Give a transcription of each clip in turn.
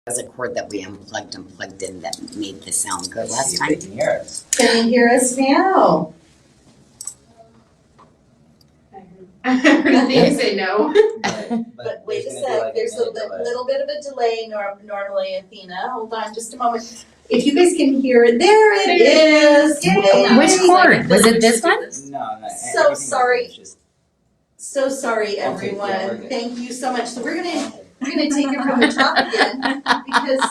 was a cord that we unplugged and plugged in that made the sound good last time. Can you hear us? Can you hear us now? I heard you say no. But wait a sec, there's a little bit of a delay normally, Athena. Hold on just a moment. If you guys can hear it, there it is. Yay! Which cord? Was it this one? No. So sorry. Just, So sorry, Okay, yeah, we're everyone. good. Thank you so much. So we're gonna take it from the top again because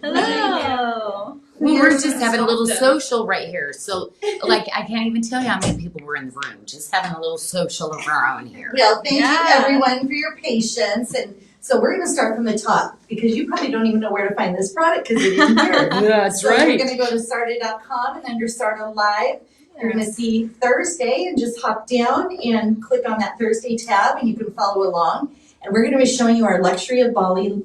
Hello. We were just having a little social right here. So, like, I can't even tell you how many people were in the room. Just having a little social of our own here. well, thank Yeah. you everyone for your patience. And so we're gonna start from the top because you probably don't even know where to find this product because it isn't here. That's So you're gonna go to Sarda.com and under Sarda Live, you're gonna see Thursday and just hop down and click on that Thursday tab and you can follow along. And we're gonna be showing you our Luxury of Bali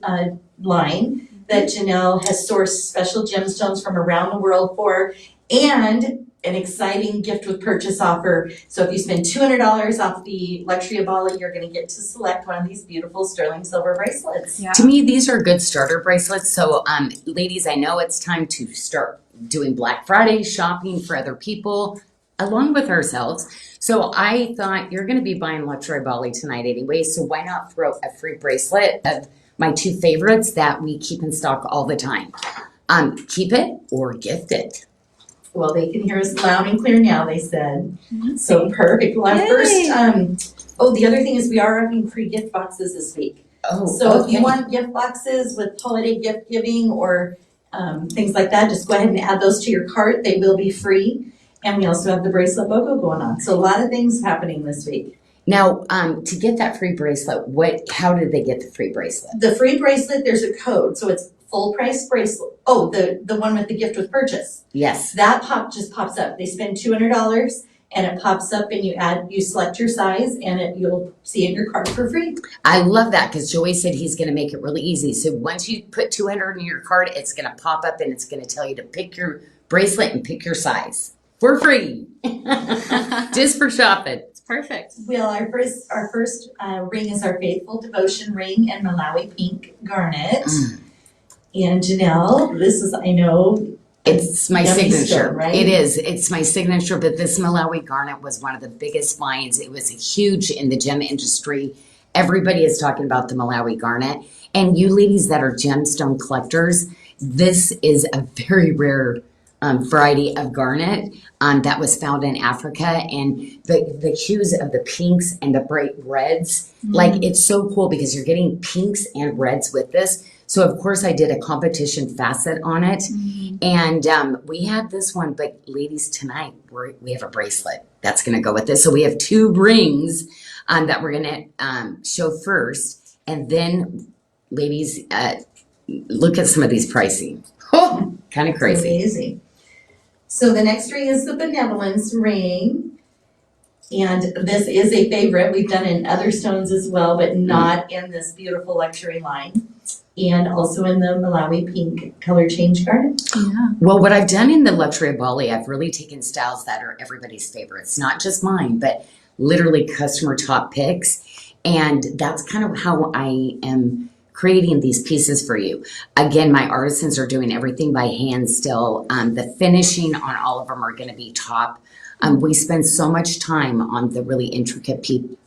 line that Janyl has sourced special gemstones from around the world for, and an exciting gift with purchase offer. So if you spend $200 off the Luxury of Bali, you're gonna get to select one of these beautiful sterling silver bracelets. Yeah. To me, these are good starter bracelets. So, ladies, I know it's time to start doing Black Friday shopping for other people, along with ourselves. So I thought you're going to be buying Luxury Bali tonight anyway, so why not throw a free bracelet of my two favorites that we keep in stock all the time. Keep it or gift it. Well, they can hear us loud and clear now, they said. Mhm. So perfect. Well, our Yay. first, the other thing is we are having free gift boxes this week. Oh, So if you okay. want gift boxes with holiday gift giving or things like that, just go ahead and add those to your cart. They will be free. And we also have the bracelet logo going on. So a lot of things happening this week. Now, to get that free bracelet, how did they get the free bracelet? The free bracelet, there's a code. So it's full price bracelet. Oh, the one with the gift with purchase. Yes. That just pops up. They spend $200 and it pops up and you select your size and you'll see it in your cart for free. I love that because Joey said he's going to make it really easy. So once you put 200 in your cart, it's going to pop up and it's going to tell you to pick your bracelet and pick your size for free. Just for shopping. It's perfect. Well, our first ring is our Faithful Devotion ring in Maloi pink garnet. And Janyl, this is, I know, It's my Yummy signature. stone, right? It is. It's my signature, but this Maloi garnet was one of the biggest finds. It was huge in the gem industry. Everybody is talking about the Maloi garnet. And you ladies that are gemstone collectors, this is a very rare variety of garnet that was found in Africa. And the hues of the pinks and the bright reds, like it's so cool because you're getting pinks and reds with this. So of course I did a competition facet on it. And we have this one, but ladies, tonight we have a bracelet that's going to go with this. So we have two rings that we're going to show first. And then, ladies, look at some of these pricing. Oh, kind of crazy. Amazing. So the next ring is the Benevolence ring. And this is a favorite. We've done it in other stones as well, but not in this beautiful luxury line. And also in the Malawi pink color change garnet. Yeah. Well, what I've done in the Luxury of Bali, I've really taken styles that are everybody's favorites, not just mine, but literally customer top picks. And that's kind of how I am creating these pieces for you. Again, my artisans are doing everything by hand still. The finishing on all of them are going to be top. We spend so much time on the really intricate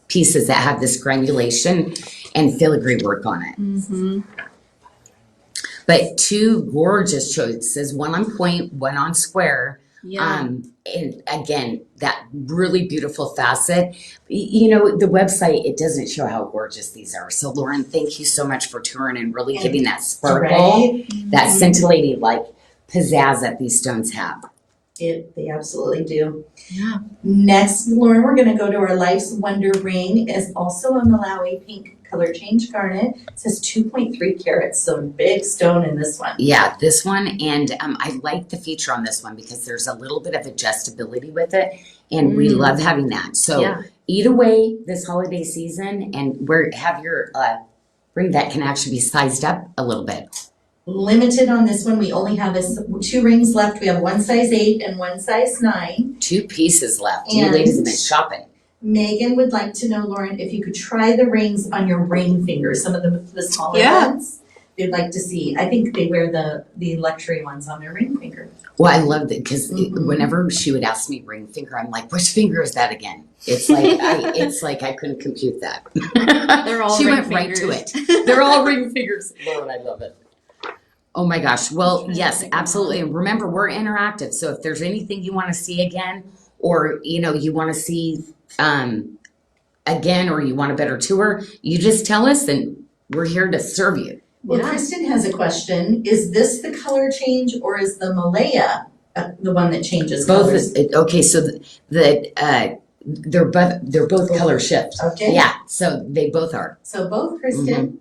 pieces that have this granulation and filigree work on it. Mm-hmm. But two gorgeous choices, one on point, one on square. Yeah. And again, that really beautiful facet. You know, the website, it doesn't show how gorgeous these are. So Lauren, thank you so much for touring and really giving that sparkle, Right? that scintillating like pizzazz that these stones have. They absolutely do. Yeah. Next, Lauren, we're gonna go to our Life's Wonder ring. Is also a Malawi pink color change garnet. It says 2.3 carats, so big stone in this one. Yeah, this one, and I like the feature on this one because there's a little bit of adjustability with it, and we love having that. So Yeah. eat away this holiday season, and have your ring that can actually be sized up a little bit. Limited on this one, we only have two rings left. We have one size 8 and one size 9. 2 pieces left. You And- ladies have been shopping. Megan would like to know, Lauren, if you could try the rings on your ring fingers, some of the smaller Yeah. ones. you'd like to see. I think they wear the luxury ones on their ring finger. Well, I loved it because Mhm. whenever she would ask me ring finger, I'm like, which finger is that again? It's like I couldn't compute that. They're all she ring went right to fingers. it. They're all ring fingers. Lord, I love it. Oh my gosh. Well, Trying to yes, think of absolutely. And remember, we're interactive. So if there's anything you want to see again, or you want to see again, or you want a better tour, you just tell us, and we're here to serve you. Well, Yeah. Kristen has a question. Is this the color change or is the Malaya the one that changes colors? Both. Okay, so they're both color shift. Okay. Yeah, so they both are. So both, Kristen.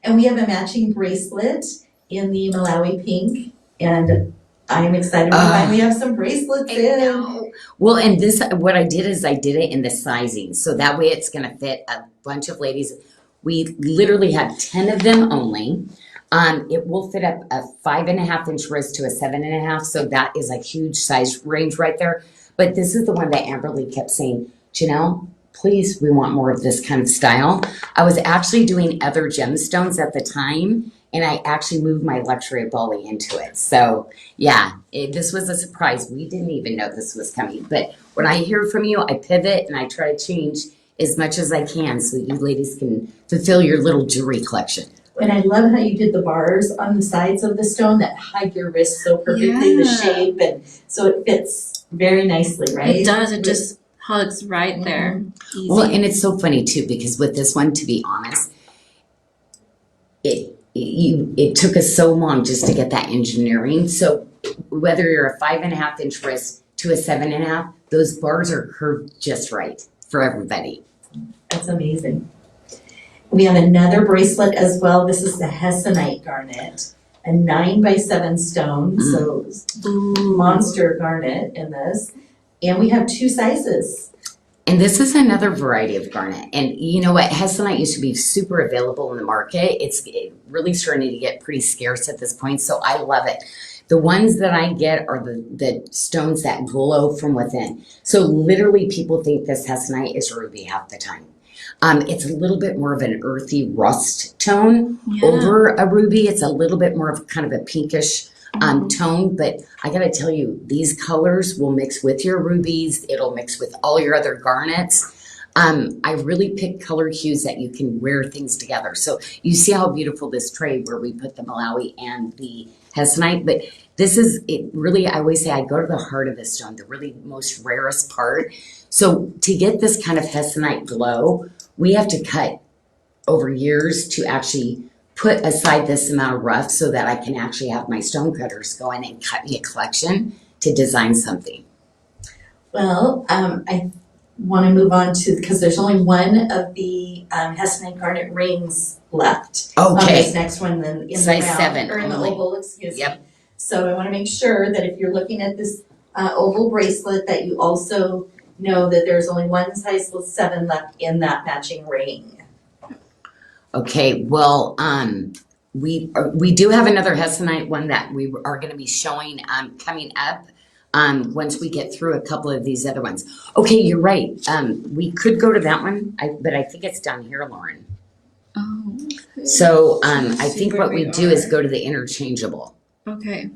And we have a matching bracelet in the Malawi pink, and I am excited we finally have some bracelets in. Well, and this, what I did is I did it in the sizing, so that way it's gonna fit a bunch of ladies. We literally had 10 of them only. It will fit up a 5.5-inch wrist to a 7.5, so that is a huge size range right there. But this is the one that Amberly kept saying, Janyl, please, we want more of this kind of style. I was actually doing other gemstones at the time, and I actually moved my luxury of Bali into it. So yeah, this was a surprise. We didn't even know this was coming. But when I hear from you, I pivot and I try to change as much as I can so you ladies can fulfill your little jewelry collection. And I love how you did the bars on the sides of the stone that hide your wrist so perfectly, the shape, and so it fits very nicely, right? It does. It just hugs right there. Easy. Well, and it's so funny too, because with this one, to be honest, it took us so long just to get that engineering. So whether you're a 5.5-inch wrist to a 7.5, those bars are curved just right for everybody. That's amazing. We have another bracelet as well. This is the Hessonite garnet, a 9x7 stone, so monster garnet in this. And we have 2 sizes. And this is another variety of garnet. And you know what? Hessonite used to be super available in the market. It's really starting to get pretty scarce at this point, so I love it. The ones that I get are the stones that glow from within. So literally people think this Hessonite is ruby half the time. It's a little bit more of an earthy rust tone over a ruby. It's a little bit more of kind of a pinkish tone, but I gotta tell you, these colors will mix with your rubies. It'll mix with all your other garnets. I really pick color hues that you can wear things together. So you see how beautiful this tray where we put the Malawi and the Hessonite, but this is it really, I always say I go to the heart of the stone, the really most rarest part. So to get this kind of Hessonite glow, we have to cut over years to actually put aside this amount of rough so that I can actually have my stone cutters go in and cut me a collection to design something. Well, I want to move on to, because there's only one of the Hessonite garnet rings left. On Okay. this next one, in the Size round, 7 or in the only. oval, excuse me. Yep. So I want to make sure that if you're looking at this oval bracelet, that you also know that there's only one size 7 left in that matching ring. Okay, well, we do have another Hessonite one that we are going to be showing coming up once we get through a couple of these other ones. Okay, you're right. We could go to that one, but I think it's down here, Lauren. Oh. Okay. So I Let's see think where what we do is go to the interchangeable. Okay.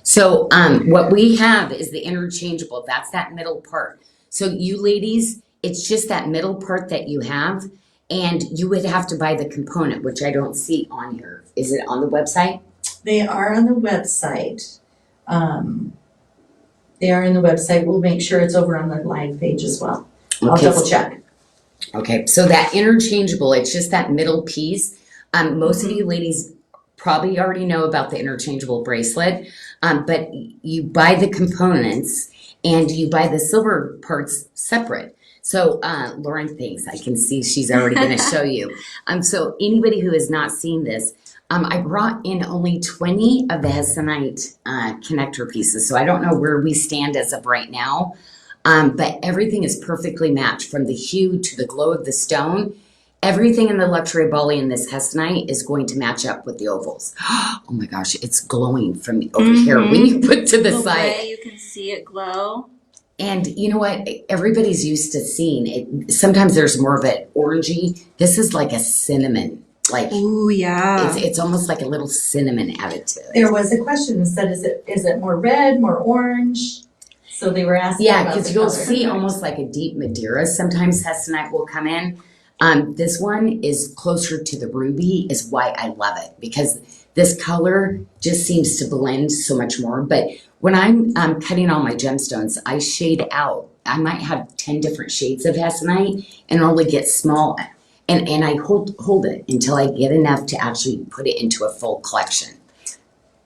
So what we have is the interchangeable. That's that middle part. So you ladies, it's just that middle part that you have, and you would have to buy the component, which I don't see on here. Is it on the website? They are on the website. They are in the website. We'll make sure it's over on the live page as well. I'll Okay. double check. Okay, so that interchangeable, it's just that middle piece. Most of you ladies probably already know about the interchangeable bracelet, but you buy the components and you buy the silver parts separate. So Lauren thinks, I can see she's already going to show you. So anybody who has not seen this, I brought in only 20 of the Hessonite connector pieces. So I don't know where we stand as of right now, but everything is perfectly matched from the hue to the glow of the stone. Everything in the luxury Bali in this Hessonite is going to match up with the ovals. Oh my gosh, it's glowing from over here when you put to the side. Way you can see it glow. And you know what? Everybody's used to seeing it. Sometimes there's more of an orangey. This is like a cinnamon. Like Ooh, yeah. it's almost like a little cinnamon added to it. There was a question that said, is it more red, more orange? So they were asking Yeah, about because the you'll color. see almost like a deep Madeira. Sometimes hessonite will come in. This one is closer to the ruby, is why I love it, because this color just seems to blend so much more. But when I'm cutting all my gemstones, I shade out. I might have 10 different shades of hessonite and only get small. And I hold it until I get enough to actually put it into a full collection.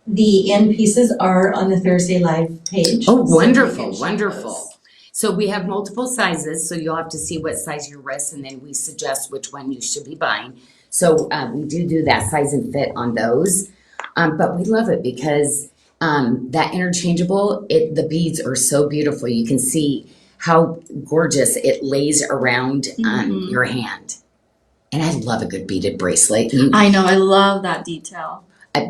The end pieces are on the Thursday Live page. Oh, so you wonderful, can check wonderful. those. So we have multiple sizes, so you'll have to see what size your wrist, and then we suggest which one you should be buying. So we do that size and fit on those. But we love it because that interchangeable, the beads are so beautiful. You can see how gorgeous it lays around your hand. And I love a good beaded bracelet. I know, I love that detail.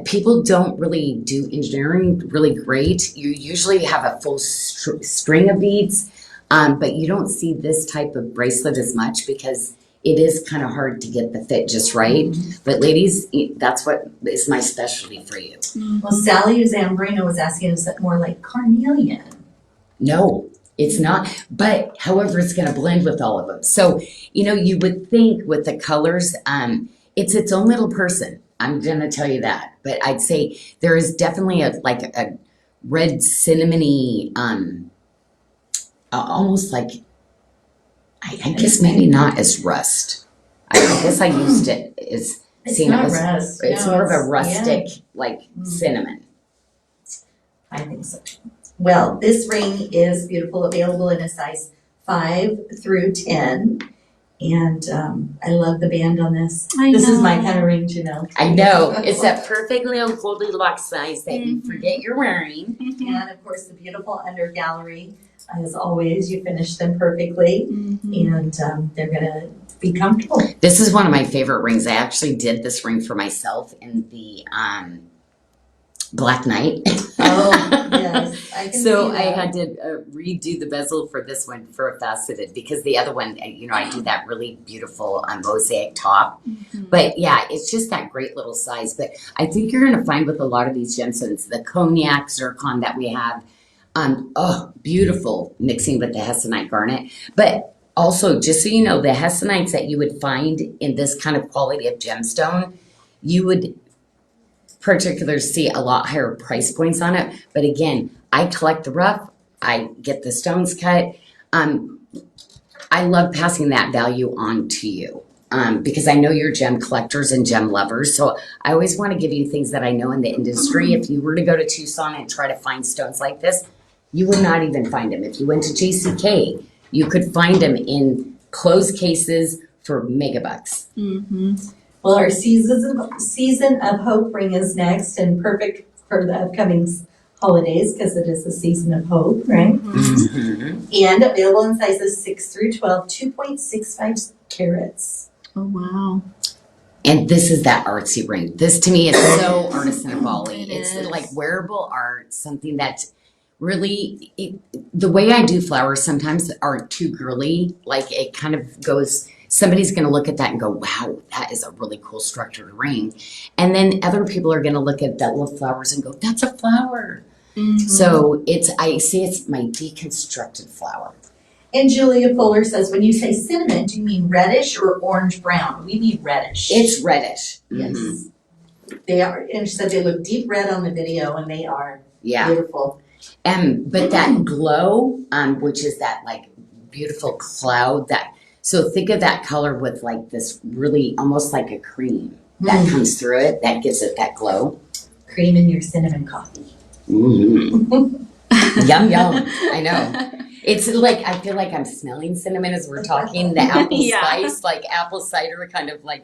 People don't really do engineering really great. You usually have a full string of beads, but you don't see this type of bracelet as much because it is kind of hard to get the fit just right. But ladies, that's what is my specialty for you. Well, Sally Zambrino was asking, is it more like carnelian? No, it's not. But however, it's going to blend with all of them. So, you would think with the colors, it's its own little person. I'm going to tell you that. But I'd say there is definitely a red cinnamony, almost like, I guess maybe not as rust. I guess I used it as It's seeing not it was, rust. it's No, more of a it's- rustic, yeah. cinnamon. I think so. Well, this ring is beautiful, available in a size 5 through 10. And I love the band on this. This is my kind of ring, Janyl. I know. It's that perfect little Goldilocks size that you forget you're wearing. And of course, the beautiful under gallery. As always, you finish them perfectly. And they're going to be comfortable. This is one of my favorite rings. I actually did this ring for myself in the Black Knight. Oh, yes. I can So see I that. had to redo the bezel for this one for a faceted because the other one, I do that really beautiful mosaic top. But yeah, it's just that great little size. But I think you're going to find with a lot of these gemstones, the cognac zircon that we have, beautiful mixing with the hessonite garnet. But also, just so you know, the hessonites that you would find in this kind of quality of gemstone, you would particularly see a lot higher price points on it. But again, I collect the rough, I get the stones cut. I love passing that value on to you because I know you're gem collectors and gem lovers. So I always want to give you things that I know in the industry. If you were to go to Tucson and try to find stones like this, you would not even find them. If you went to JCK, you could find them in closed cases for megabucks. Well, our season of hope ring is next and perfect for the upcoming holidays because it is the season of hope, right? And available in sizes 6 through 12, 2.65 carats. Oh, wow. And this is that artsy ring. This to me is so artisan of Bali. It It's is. like wearable art, something that really, the way I do flowers sometimes aren't too girly. Like it kind of goes, somebody's going to look at that and go, wow, that is a really cool structured ring. And then other people are going to look at that little flowers and go, that's a flower. So I see it's my deconstructed flower. And Julia Fuller says, when you say cinnamon, do you mean reddish or orange brown? We mean reddish. It's reddish. Yes. They are, and she said they look deep red on the video and they are Yeah. beautiful. But that glow, which is that like beautiful cloud so think of that color with like this really almost like a cream that comes through it, that gives it that glow. Cream in your cinnamon coffee. Yum, yum. I know. It's like, I feel like I'm smelling cinnamon as we're talking, the apple Yeah. spice, like apple cider kind of like.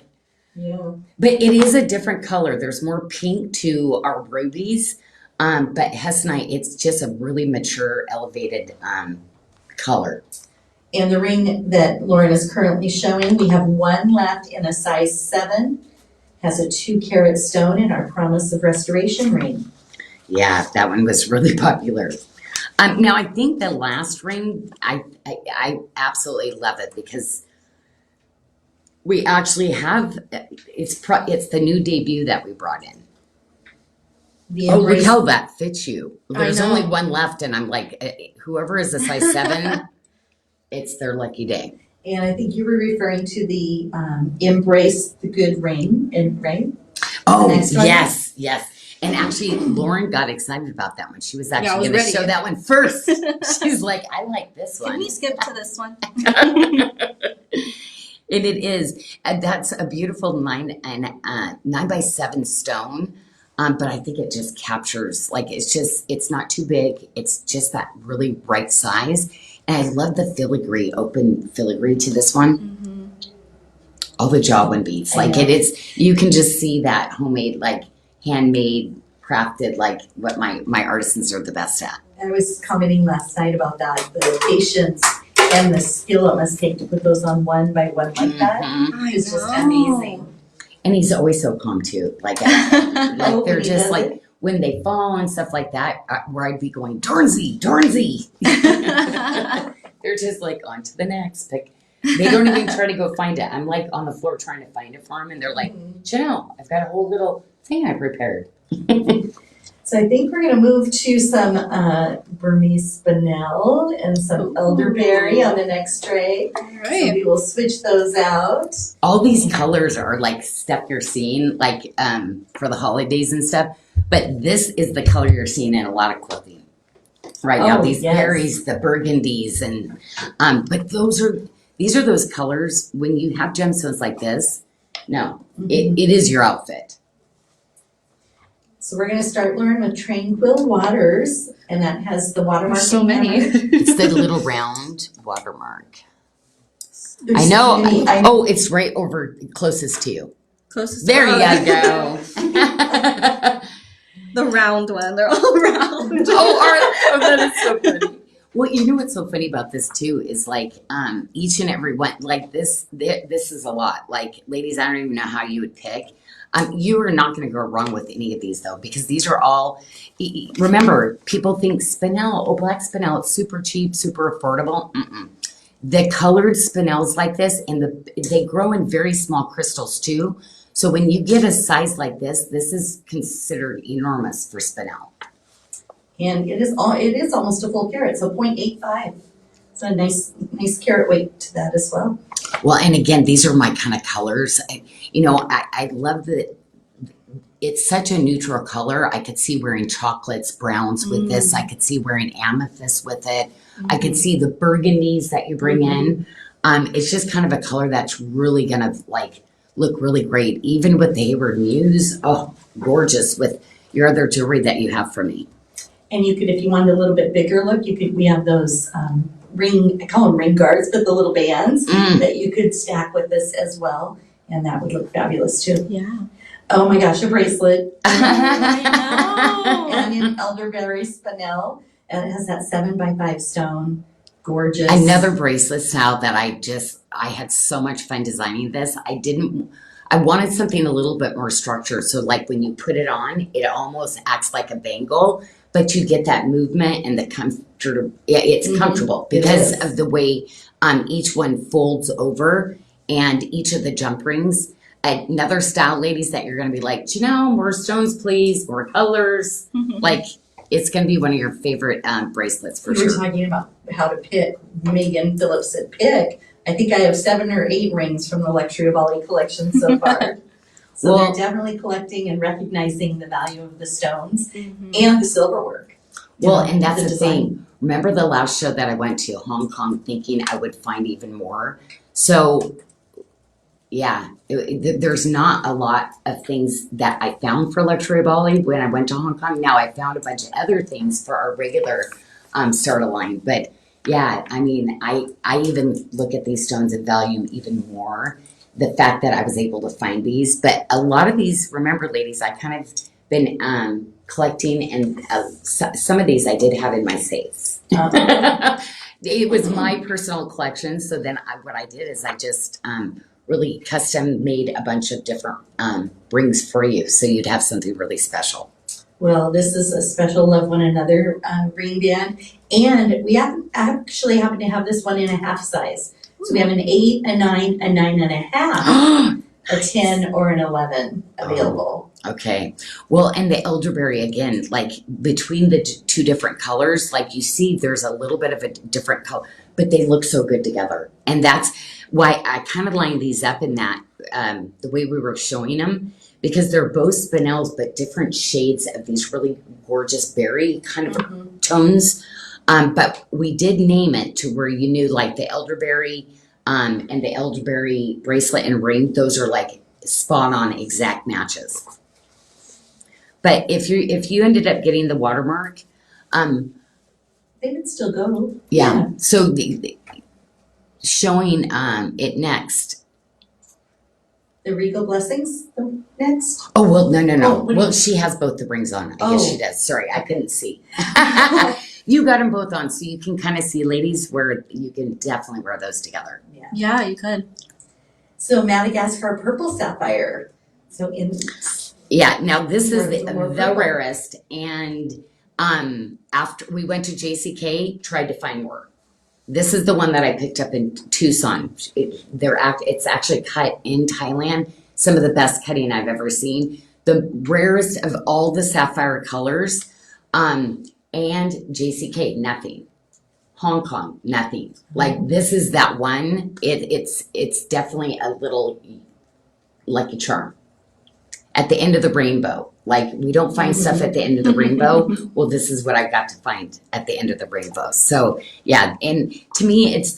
Yeah. But it is a different color. There's more pink to our rubies. But hessonite, it's just a really mature, elevated color. And the ring that Lauren is currently showing, we have one left in a size 7, has a 2-carat stone in our Promise of Restoration ring. Yeah, that one was really popular. Now, I think the last ring, I absolutely love it because We actually have, it's the new debut that we brought in. The Oh, look embrace- how that fits you. There's know. only one left, and I'm like, whoever is a size 7, it's their lucky day. And I think you were referring to the embrace the good ring. Oh, next one? yes. And actually, Lauren got excited about that one. She was I actually was going to ready. show that one first. She's like, I like this Can one. we skip to this one? And it is. That's a beautiful 9 by 7 stone. But I think it just captures, like, it's not too big. It's just that really right size. And I love the filigree, open filigree to this one. Mm-hmm. All the jawbone beads. Like, you can just see that homemade, like, handmade, crafted, like what my artisans are the best at. I was commenting last night about that, the patience and the skill it must take to put those on one by one like that. Mhm. It's just amazing. And he's always so calm too. Like Oh, they're he just does like it? when they fall and stuff like that, where I'd be going, Dornsey. They're just like on to the next pick. They don't even try to go find it. I'm like on the floor trying to find it for them, and they're like, Janyl, I've got a whole little thing I prepared. So I think we're going to move to some Burmese Spinel and some elderberry on the next tray. All So right. we will switch those out. All these colors are like stuff you're seeing, like for the holidays and stuff. But this is the color you're seeing in a lot of clothing right now. Oh, These yes. berries, the burgundies, and but these are those colors. When you have gemstones like this, no, it is your outfit. So we're going to start, Lauren, with Tranquil Waters, and that has the watermark. There's so in many. there. It's the little round watermark. There's I so know. many. Oh, it's right over closest to you. Closest. There to you go. The round one. They're all round. Oh, that is so funny. Well, you know what's so funny about this too is like each and every one, like this is a lot. Like, ladies, I don't even know how you would pick. You are not going to go wrong with any of these though, because these are all. Remember, people think Spinel, black Spinel, it's super cheap, super affordable. Mm-mm. The colored Spinels like this, and they grow in very small crystals too. So when you get a size like this is considered enormous for Spinel. And it is almost a full carat, so 0.85. It's a nice carat weight to that as well. Well, and again, these are my kind of colors. I love that it's such a neutral color. I could see wearing chocolates, browns with this. I could see wearing amethyst with it. I could see the burgundies that you bring in. It's just kind of a color that's really gonna like look really great, even with the Hayward Muse. Oh, gorgeous with your other jewelry that you have for me. And you could, if you wanted a little bit bigger look, we have those I call them ring guards, but the little bands that you could stack with this as well. And that would look fabulous too. Yeah. Oh my gosh, a bracelet. I know. And an elderberry Spinel. And it has that 7 by 5 stone. Gorgeous. Another bracelet style that I had so much fun designing this. I wanted something a little bit more structured. So like when you put it on, it almost acts like a bangle, but you get that movement and the comfort. It's comfortable because of the way each one folds over and each of the jump rings. Another style, ladies, that you're going to be like, more stones, please, more colors. Like, it's going to be one of your favorite bracelets for We sure. were talking about how to pick. Megan Phillips said pick. I think I have 7 or 8 rings from the Luxury of Bali collection so far. So Well- they're definitely collecting and recognizing the value of the stones and the silver work. Well, and that's the design. thing. Remember the last show that I went to, Hong Kong, thinking I would find even more. So, yeah, there's not a lot of things that I found for Luxury Bali when I went to Hong Kong. Now I found a bunch of other things for our regular Sarda line. But yeah, I mean, I even look at these stones and value even more the fact that I was able to find these. But a lot of these, remember, ladies, I kind of been collecting, and some of these I did have in my safes. It was my personal collection. So then what I did is I just really custom made a bunch of different rings for you. So you'd have something really special. Well, this is a special Love One Another ring band. And we actually happen to have this one in a half size. So we have an 8, a 9, a 9.5, a 10, or an 11 available. Okay. Well, and the elderberry, again, like between the two different colors, like you see there's a little bit of a different color, but they look so good together. And that's why I kind of lined these up in that, the way we were showing them, because they're both spinels, but different shades of these really gorgeous berry kind of tones. But we did name it to where you knew, like the elderberry, and the elderberry bracelet and ring, those are like spot on exact matches. But if you ended up getting the watermark, They would still go. yeah. So the showing it next. The Regal Blessings next. Oh well, no. Oh, Well, she has both the rings on. I guess she does. Sorry, I couldn't see. You got them both on, so you can kind of see, ladies, where you can definitely wear those together. Yeah, you could. So Madagascar Purple Sapphire. So in Yeah. Now this is the More purple. rarest, and after we went to JCK, tried to find more. This is the one that I picked up in Tucson. It's actually cut in Thailand. Some of the best cutting I've ever seen. The rarest of all the sapphire colors. And JCK, nothing. Hong Kong, nothing. Like this is that one. It's definitely a little like a charm. At the end of the rainbow. Like we don't find stuff at the end of the rainbow. Well, this is what I got to find at the end of the rainbow. So yeah, and to me, it's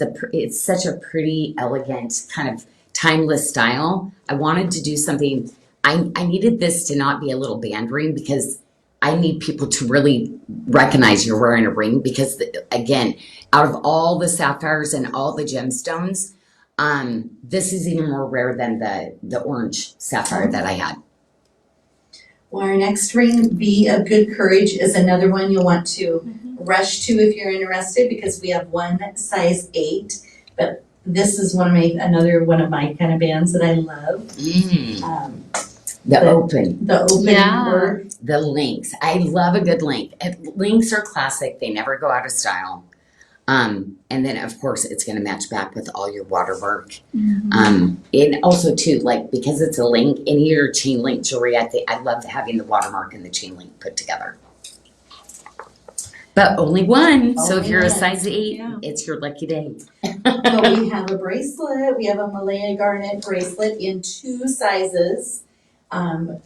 such a pretty, elegant, kind of timeless style. I wanted to do something. I needed this to not be a little band ring because I need people to really recognize you're wearing a ring because, again, out of all the sapphires and all the gemstones, this is even more rare than the orange sapphire that I had. Well, our next ring, Be of Good Courage, is another one you'll want to rush to if you're interested because we have one size 8, but this is another one of my kind of bands that I love. The open work. The links. I love a good link. Links are classic. They never go out of style. And then, of course, it's going to match back with all your waterwork. And also, too, like, because it's a link, any of your chain link jewelry, I love having the watermark and the chain link put together. But only one. So if you're a size 8, it's your lucky day. But we have a bracelet. We have a Maloi Garnet bracelet in 2 sizes.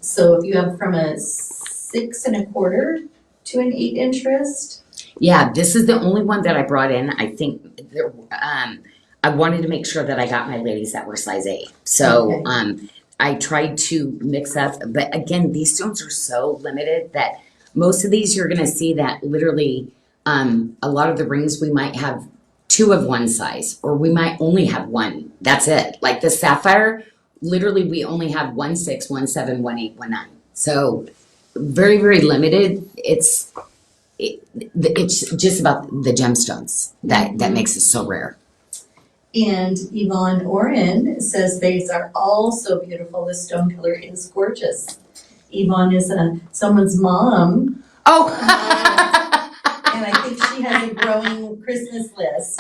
So if you have from a 6 1/4 to an 8 inch wrist. Yeah, this is the only one that I brought in. I think I wanted to make sure that I got my ladies that were size 8. So I tried to mix up, but again, these stones are so limited that most of these you're going to see that literally a lot of the rings we might have 2 of one size, or we might only have 1. That's it. Like the sapphire, literally we only have 1 6, 1 7, 1 8, 1 9. So very, very limited. It's just about the gemstones that makes it so rare. And Yvonne Oren says these are all so beautiful. The stone color is gorgeous. Yvonne is someone's mom. Oh! And I think she has a growing Christmas list.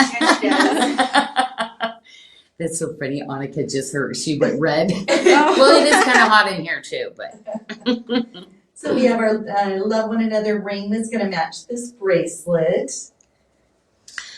That's so funny. Annika she went red. Well, it is kind of hot in here too, but. So we have our Love One Another ring that's going to match this bracelet.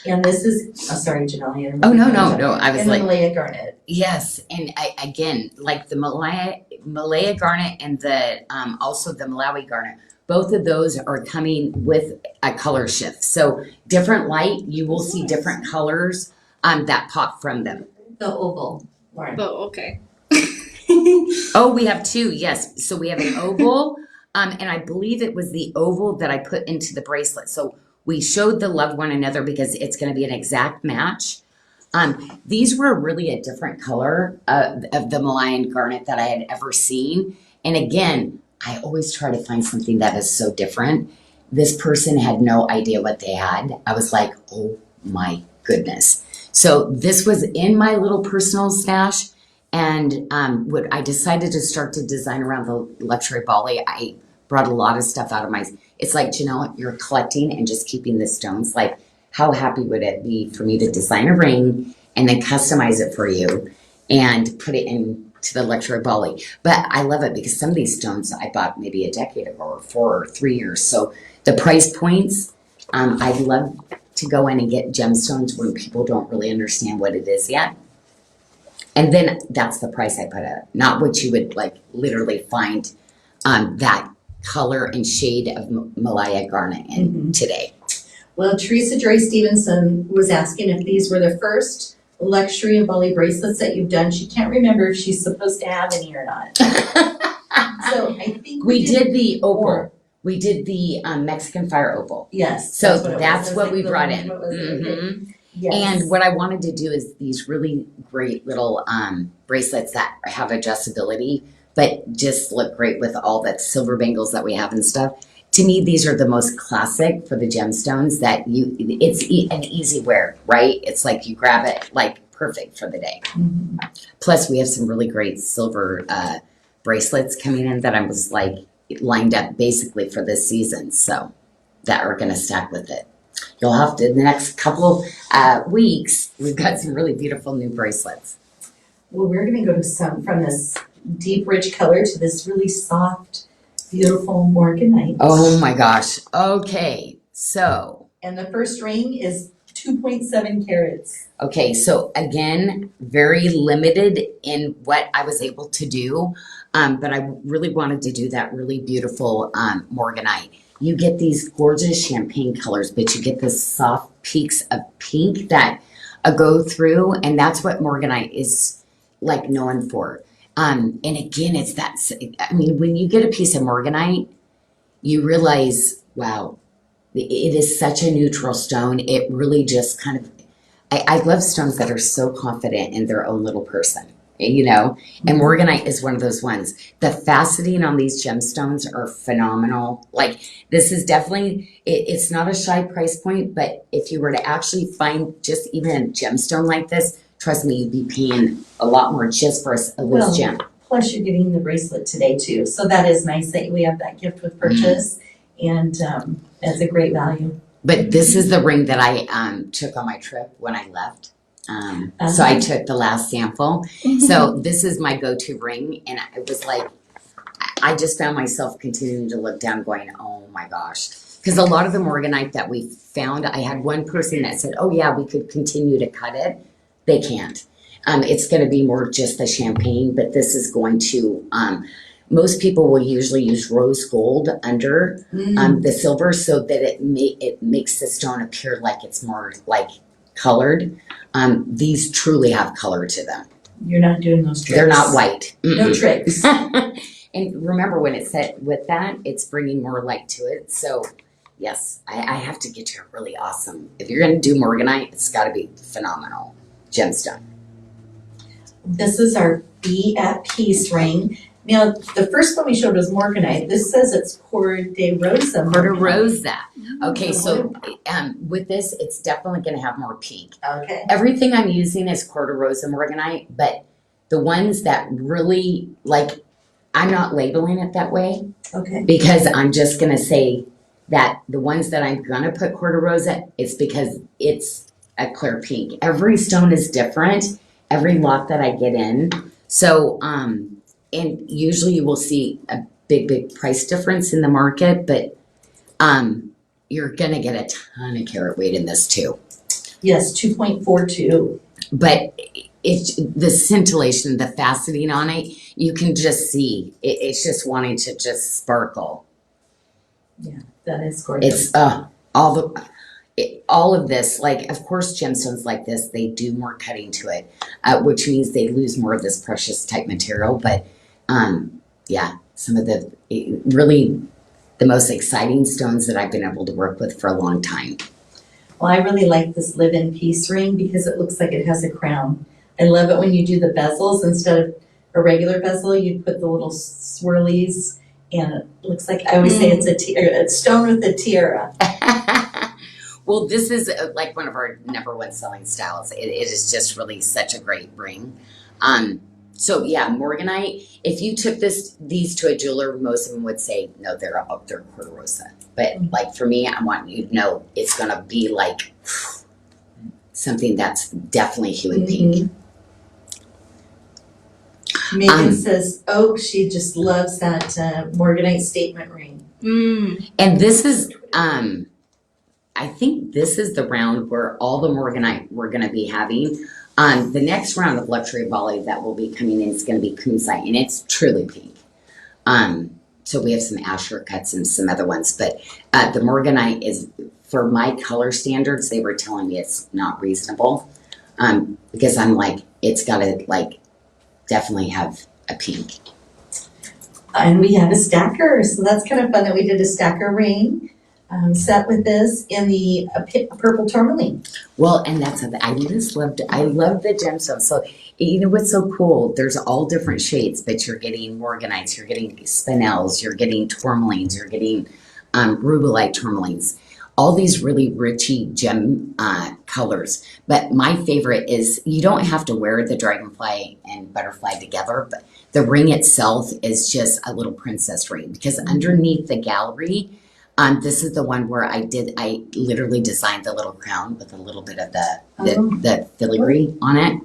And this is, sorry, Janyl. Oh, no. I was like. And the Maloi Garnet. Yes. And again, like the Maloi Garnet and the also the Maloi Garnet, both of those are coming with a color shift. So different light, you will see different colors that pop from them. The oval, Lauren. Oh, okay. Oh, we have 2, yes. So we have an oval. And I believe it was the oval that I put into the bracelet. So we showed the Love One Another because it's going to be an exact match. These were really a different color of the Maloi Garnet that I had ever seen. And again, I always try to find something that is so different. This person had no idea what they had. I was like, oh my goodness. So this was in my little personal stash. And when I decided to start to design around the luxury Bali, I brought a lot of stuff out of it's like, Janyl, you're collecting and just keeping the stones. Like, how happy would it be for me to design a ring and then customize it for you and put it into the luxury Bali. But I love it because some of these stones I bought maybe a decade ago or 4 or 3 years. So the price points, I'd love to go in and get gemstones when people don't really understand what it is yet. And then that's the price I put it, not what you would like literally find that color and shade of Maloi garnet in today. Well, Teresa Joy Stevenson was asking if these were the first luxury and Bali bracelets that you've done. She can't remember if she's supposed to have any or not. So I think we did the opal. more. We did the Mexican fire opal. Yes. So it was. that's I was what like, we the brought one- in. what was it? Okay. Mhm. Yes. And what I wanted to do is these really great little bracelets that have adjustability, but just look great with all that silver bangles that we have and stuff. To me, these are the most classic for the gemstones that it's an easy wear, right? It's like you grab it, like perfect for the day. Mhm. Plus, we have some really great silver bracelets coming in that I was like lined up basically for this season. So that are going to stack with it. You'll have to, in the next couple weeks, we've got some really beautiful new bracelets. Well, we're going to go to some from this deep, rich color to this really soft, beautiful Morganite. Oh my gosh. Okay. So, And the first ring is 2.7 carats. okay. So again, very limited in what I was able to do. But I really wanted to do that really beautiful Morganite. You get these gorgeous champagne colors, but you get the soft peaks of pink that go through. And that's what Morganite is like known for. And again, it's that, I mean, when you get a piece of Morganite, you realize, wow, it is such a neutral stone. It really just kind of, I love stones that are so confident in their own little person, you know? And Morganite is one of those ones. The faceting on these gemstones are phenomenal. Like, this is definitely, it's not a shy price point, but if you were to actually find just even a gemstone like this, trust me, you'd be paying a lot more just for a loose gem. Plus, you're getting the bracelet today, too. So that is nice that we have that gift with purchase. And that's a great value. But this is the ring that I took on my trip when I left. So I took the last sample. So this is my go-to ring. And it was like, I just found myself continuing to look down going, oh my gosh. Because a lot of the Morganite that we found, I had one person that said, oh yeah, we could continue to cut it. They can't. It's going to be more just the champagne, but this is going to, most people will usually use rose gold under the silver so that it makes the stone appear like it's more like colored. These truly have color to them. You're not doing those tricks. They're not white. No tricks. And remember, when it's set with that, it's bringing more light to it. So yes, I have to get you a really awesome, if you're going to do Morganite, it's got to be phenomenal gemstone. This is our Be at Peace ring. Now, the first one we showed was Morganite. This says it's Cor de Rosa. Quarter Morganite. rosa. Okay, so with this, it's definitely going to have more peak. Okay. Everything I'm using is quarter rosa Morganite, but the ones that really, like, I'm not labeling it that way Okay. because I'm just going to say that the ones that I'm going to put quarter rosa, it's because it's a clear pink. Every stone is different, every lot that I get in. So, and usually you will see a big price difference in the market, but you're going to get a ton of carat weight in this too. Yes, 2.42. But it's the scintillation, the faceting on it, you can just see. It's just wanting to just sparkle. Yeah, that is gorgeous. It's all of this, like, of course, gemstones like this, they do more cutting to it, which means they lose more of this precious type material. But yeah, some of the really the most exciting stones that I've been able to work with for a long time. Well, I really like this live-in peace ring because it looks like it has a crown. I love it when you do the bezels. Instead of a regular bezel, you put the little swirlies, and it looks like, I always say it's a stone with a tiara. Well, this is like one of our #1 selling styles. It is just really such a great ring. So yeah, Morganite. If you took these to a jeweler, most of them would say no, they're quarter rosa. But like for me, I want you to know it's gonna be like something that's definitely hue and pink. Megan says, oh, she just loves that Morganite statement ring. And this is, I think this is the round where all the Morganite we're going to be having. The next round of Luxury Volley that will be coming in is going to be kunzite, and it's truly pink. So we have some Asher cuts and some other ones, but the Morganite is, for my color standards, they were telling me it's not reasonable, because I'm like, it's got to like definitely have a pink. And we have a stacker, so that's kind of fun that we did a stacker ring set with this in the purple tourmaline. Well, and that's I love the gemstones. So you know what's so cool? There's all different shades, but you're getting Morganites, you're getting Spinels, you're getting tourmalines, you're getting rubellite tourmalines. All these really richy gem colors. But my favorite is, you don't have to wear the dragonfly and butterfly together, but the ring itself is just a little princess ring, because underneath the gallery, this is the one where I literally designed the little crown with a little bit of the filigree on it.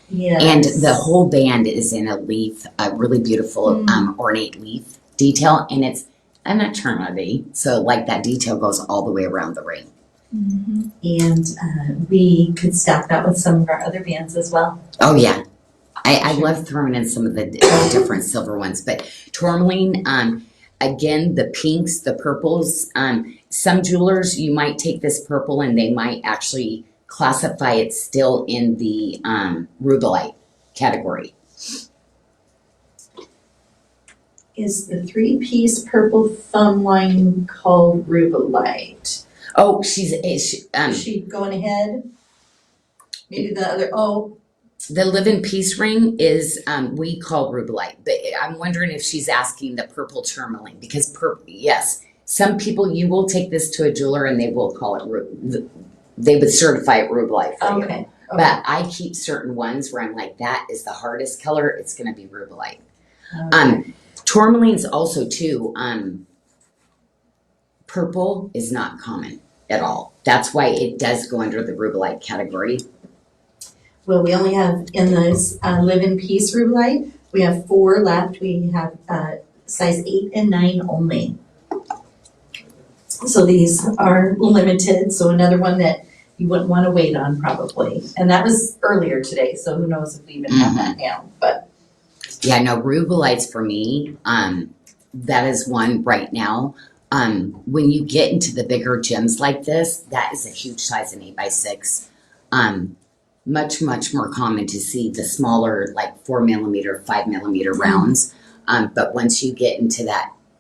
Yes. And the whole band is in a leaf, a really beautiful ornate leaf detail, and it's an eternity. So like that detail goes all the way around the ring. And we could stack that with some of our other bands as well. Oh yeah. I love throwing in some of the different silver ones, but tourmaline, again, the pinks, the purples, some jewelers, you might take this purple and they might actually classify it still in the rubellite category. Is the 3-piece purple thumb line called rubellite? Oh, Is she going ahead? Maybe the other, the Live in Peace ring is, we call rubellite, but I'm wondering if she's asking the purple tourmaline, because yes, some people, you will take this to a jeweler and they will call it, they would certify it rubellite for you. Okay. But I keep certain ones where I'm like, that is the hardest color, it's going to be rubellite. Tourmalines also too, purple is not common at all. That's why it does go under the rubellite category. Well, we only have in those Live in Peace rubellite, we have 4 left. We have size 8 and 9 only. So these are limited. So another one that you wouldn't want to wait on probably. And that was earlier today, so who knows if we even have that now. But yeah, no, rubellites for me, that is one right now. When you get into the bigger gems like this, that is a huge size, an 8x6. Much more common to see the smaller, like 4mm, 5mm rounds. But once you get into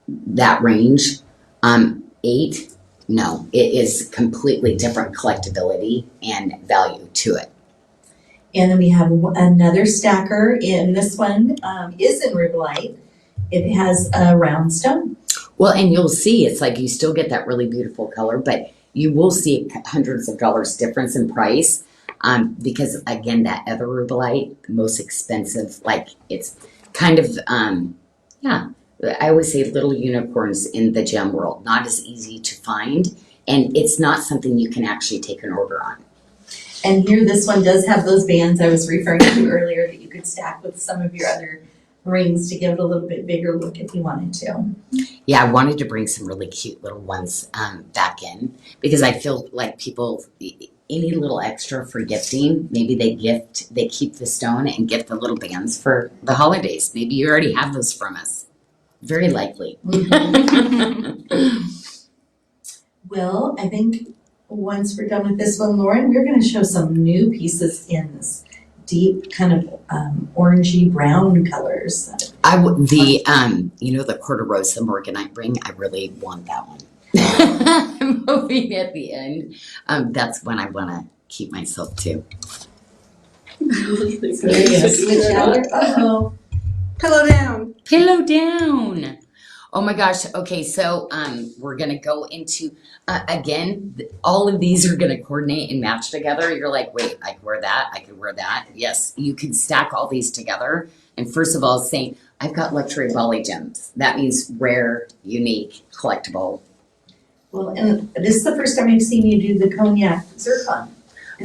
that range, 8, no, it is completely different collectability and value to it. and then we have another stacker in this one is in rubellite. It has a round stone. Well, and you'll see it's like you still get that really beautiful color, but you will see hundreds of dollars difference in price. Because again, that other rubellite, the most expensive, like it's kind of, I always say little unicorns in the gem world, not as easy to find. And it's not something you can actually take an order on. And here, this one does have those bands I was referring to earlier that you could stack with some of your other rings to give it a little bit bigger look if you wanted to. Yeah, I wanted to bring some really cute little ones back in because I feel like people, any little extra for gifting, maybe they keep the stone and gift the little bands for the holidays. Maybe you already have those from us. Very likely. Well, I think once we're done with this one, Lauren, we're going to show some new pieces in this deep kind of orangey brown colors. The quarter rose, the Morganite ring, I really want that one. I'm hoping at the end, that's when I want to keep myself to. So we're going to switch out. Uh-oh. Pillow down. Pillow down. Oh my gosh. Okay, so we're going to go into, again, all of these are going to coordinate and match together. You're like, wait, I could wear that. I could wear that. Yes, you can stack all these together. And first of all, saying, I've got luxury volley gems. That means rare, unique, collectible. Well, and this is the first time I've seen you do the cognac zircon.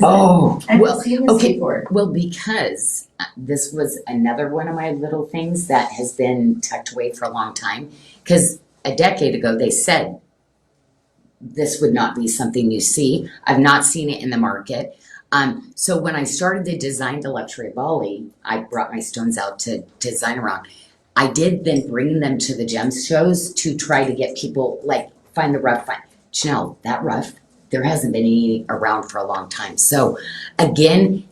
Oh, I haven't well, seen this okay. before. Well, because this was another one of my little things that has been tucked away for a long time. Because a decade ago, they said this would not be something you see. I've not seen it in the market. So when I started to design the luxury of Bali, I brought my stones out to design around. I did then bring them to the gem shows to try to get people like find the rough. Janyl, that rough, there hasn't been any around for a long time. So again,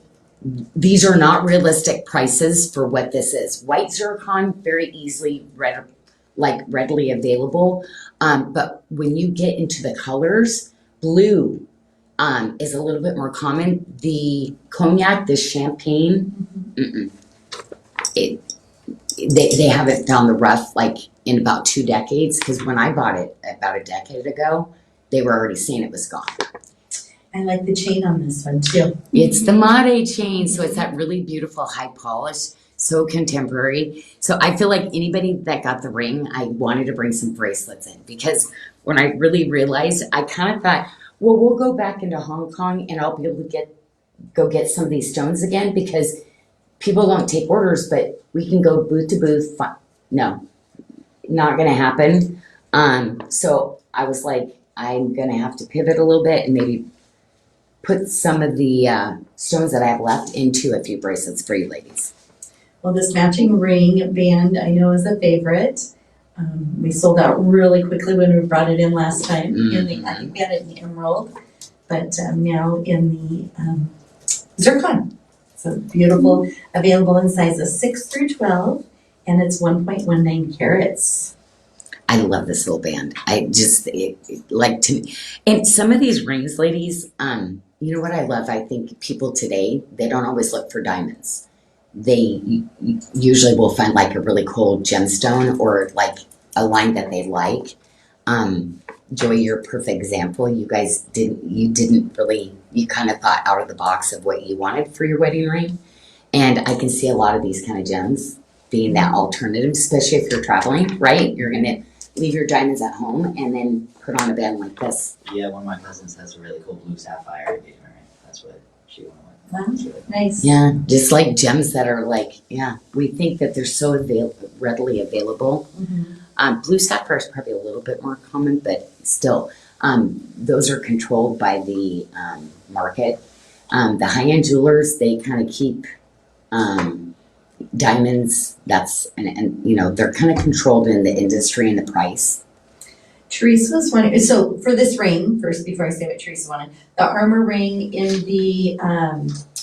these are not realistic prices for what this is. White zircon, very easily readily available. But when you get into the colors, blue is a little bit more common. The cognac, the champagne, it, they haven't found the rough like in about 2 decades. Because when I bought it about a decade ago, they were already saying it was gone. I like the chain on this one too. It's the Mate chain, so it's that really beautiful high polish, so contemporary. So I feel like anybody that got the ring, I wanted to bring some bracelets in because when I really realized, I kind of thought, well, we'll go back into Hong Kong and I'll be able to go get some of these stones again because people don't take orders, but we can go booth to booth. No, not going to happen. So I was like, I'm going to have to pivot a little bit and maybe put some of the stones that I have left into a few bracelets for you ladies. Well, this matching ring band I know is a favorite. We sold out really quickly when we brought it in last time. I think we had it in the emerald, but now in the zircon. So beautiful, available in sizes 6 through 12, and it's 1.19 carats. I love this little band. Like to me. And some of these rings, ladies, you know what I love? I think people today, they don't always look for diamonds. They usually will find like a really cool gemstone or like a line that they like. Joy, you're a perfect example. You kind of thought out of the box of what you wanted for your wedding ring. And I can see a lot of these kind of gems being that alternative, especially if you're traveling, right? You're going to leave your diamonds at home and then put on a band like this. Yeah, one of my cousins has a really cool blue sapphire engagement ring. That's what she wanted. Wow, nice. Yeah, just like gems that are like, we think that they're so readily available. Blue sapphire is probably a little bit more common, but still, those are controlled by the market. The high-end jewelers, they kind of keep diamonds. And you know, they're kind of controlled in the industry and the price. Teresa was wondering, so for this ring, first before I say what Teresa wanted, the armor ring in the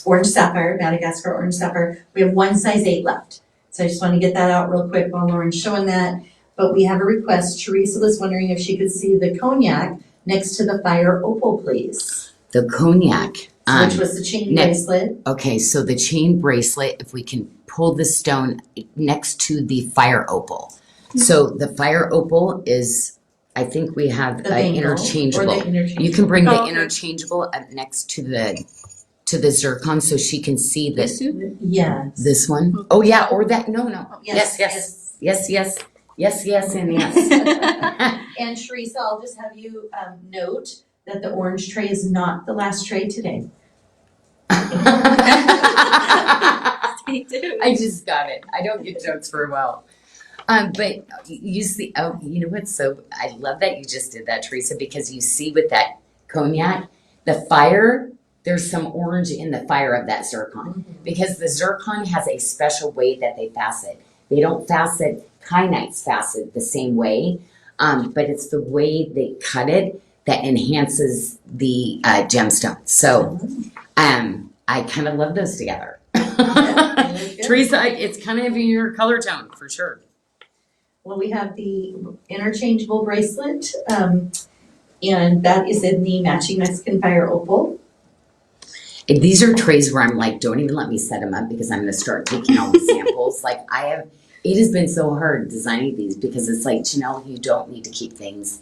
orange sapphire, Madagascar orange sapphire, we have one size 8 left. So I just want to get that out real quick while Lauren's showing that. But we have a request. Teresa was wondering if she could see the cognac next to the fire opal, please. The cognac. Which was the chain bracelet. Okay, so the chain bracelet, if we can pull the stone next to the fire opal. So the fire opal is, I think we have an interchangeable. You can bring the interchangeable up next to the zircon so she can see this. Yes. This one? Oh yeah, or that, no. Oh, Yes, and yes. And Teresa, I'll just have you note that the orange tray is not the last tray today. I just got it. I don't get jokes very well. But you see, you know what? So I love that you just did that, Teresa, because you see with that cognac, the fire, there's some orange in the fire of that zircon. Because the zircon has a special way that they facet. They don't facet, kyanites facet the same way, but it's the way they cut it that enhances the gemstone. So I kind of love those together. Teresa, it's kind of in your color tone for sure. Well, we have the interchangeable bracelet, and that is in the matching Mexican fire opal. And these are trays where I'm like, don't even let me set them up because I'm going to start taking all the samples. It has been so hard designing these because it's like, Janyl, you don't need to keep things.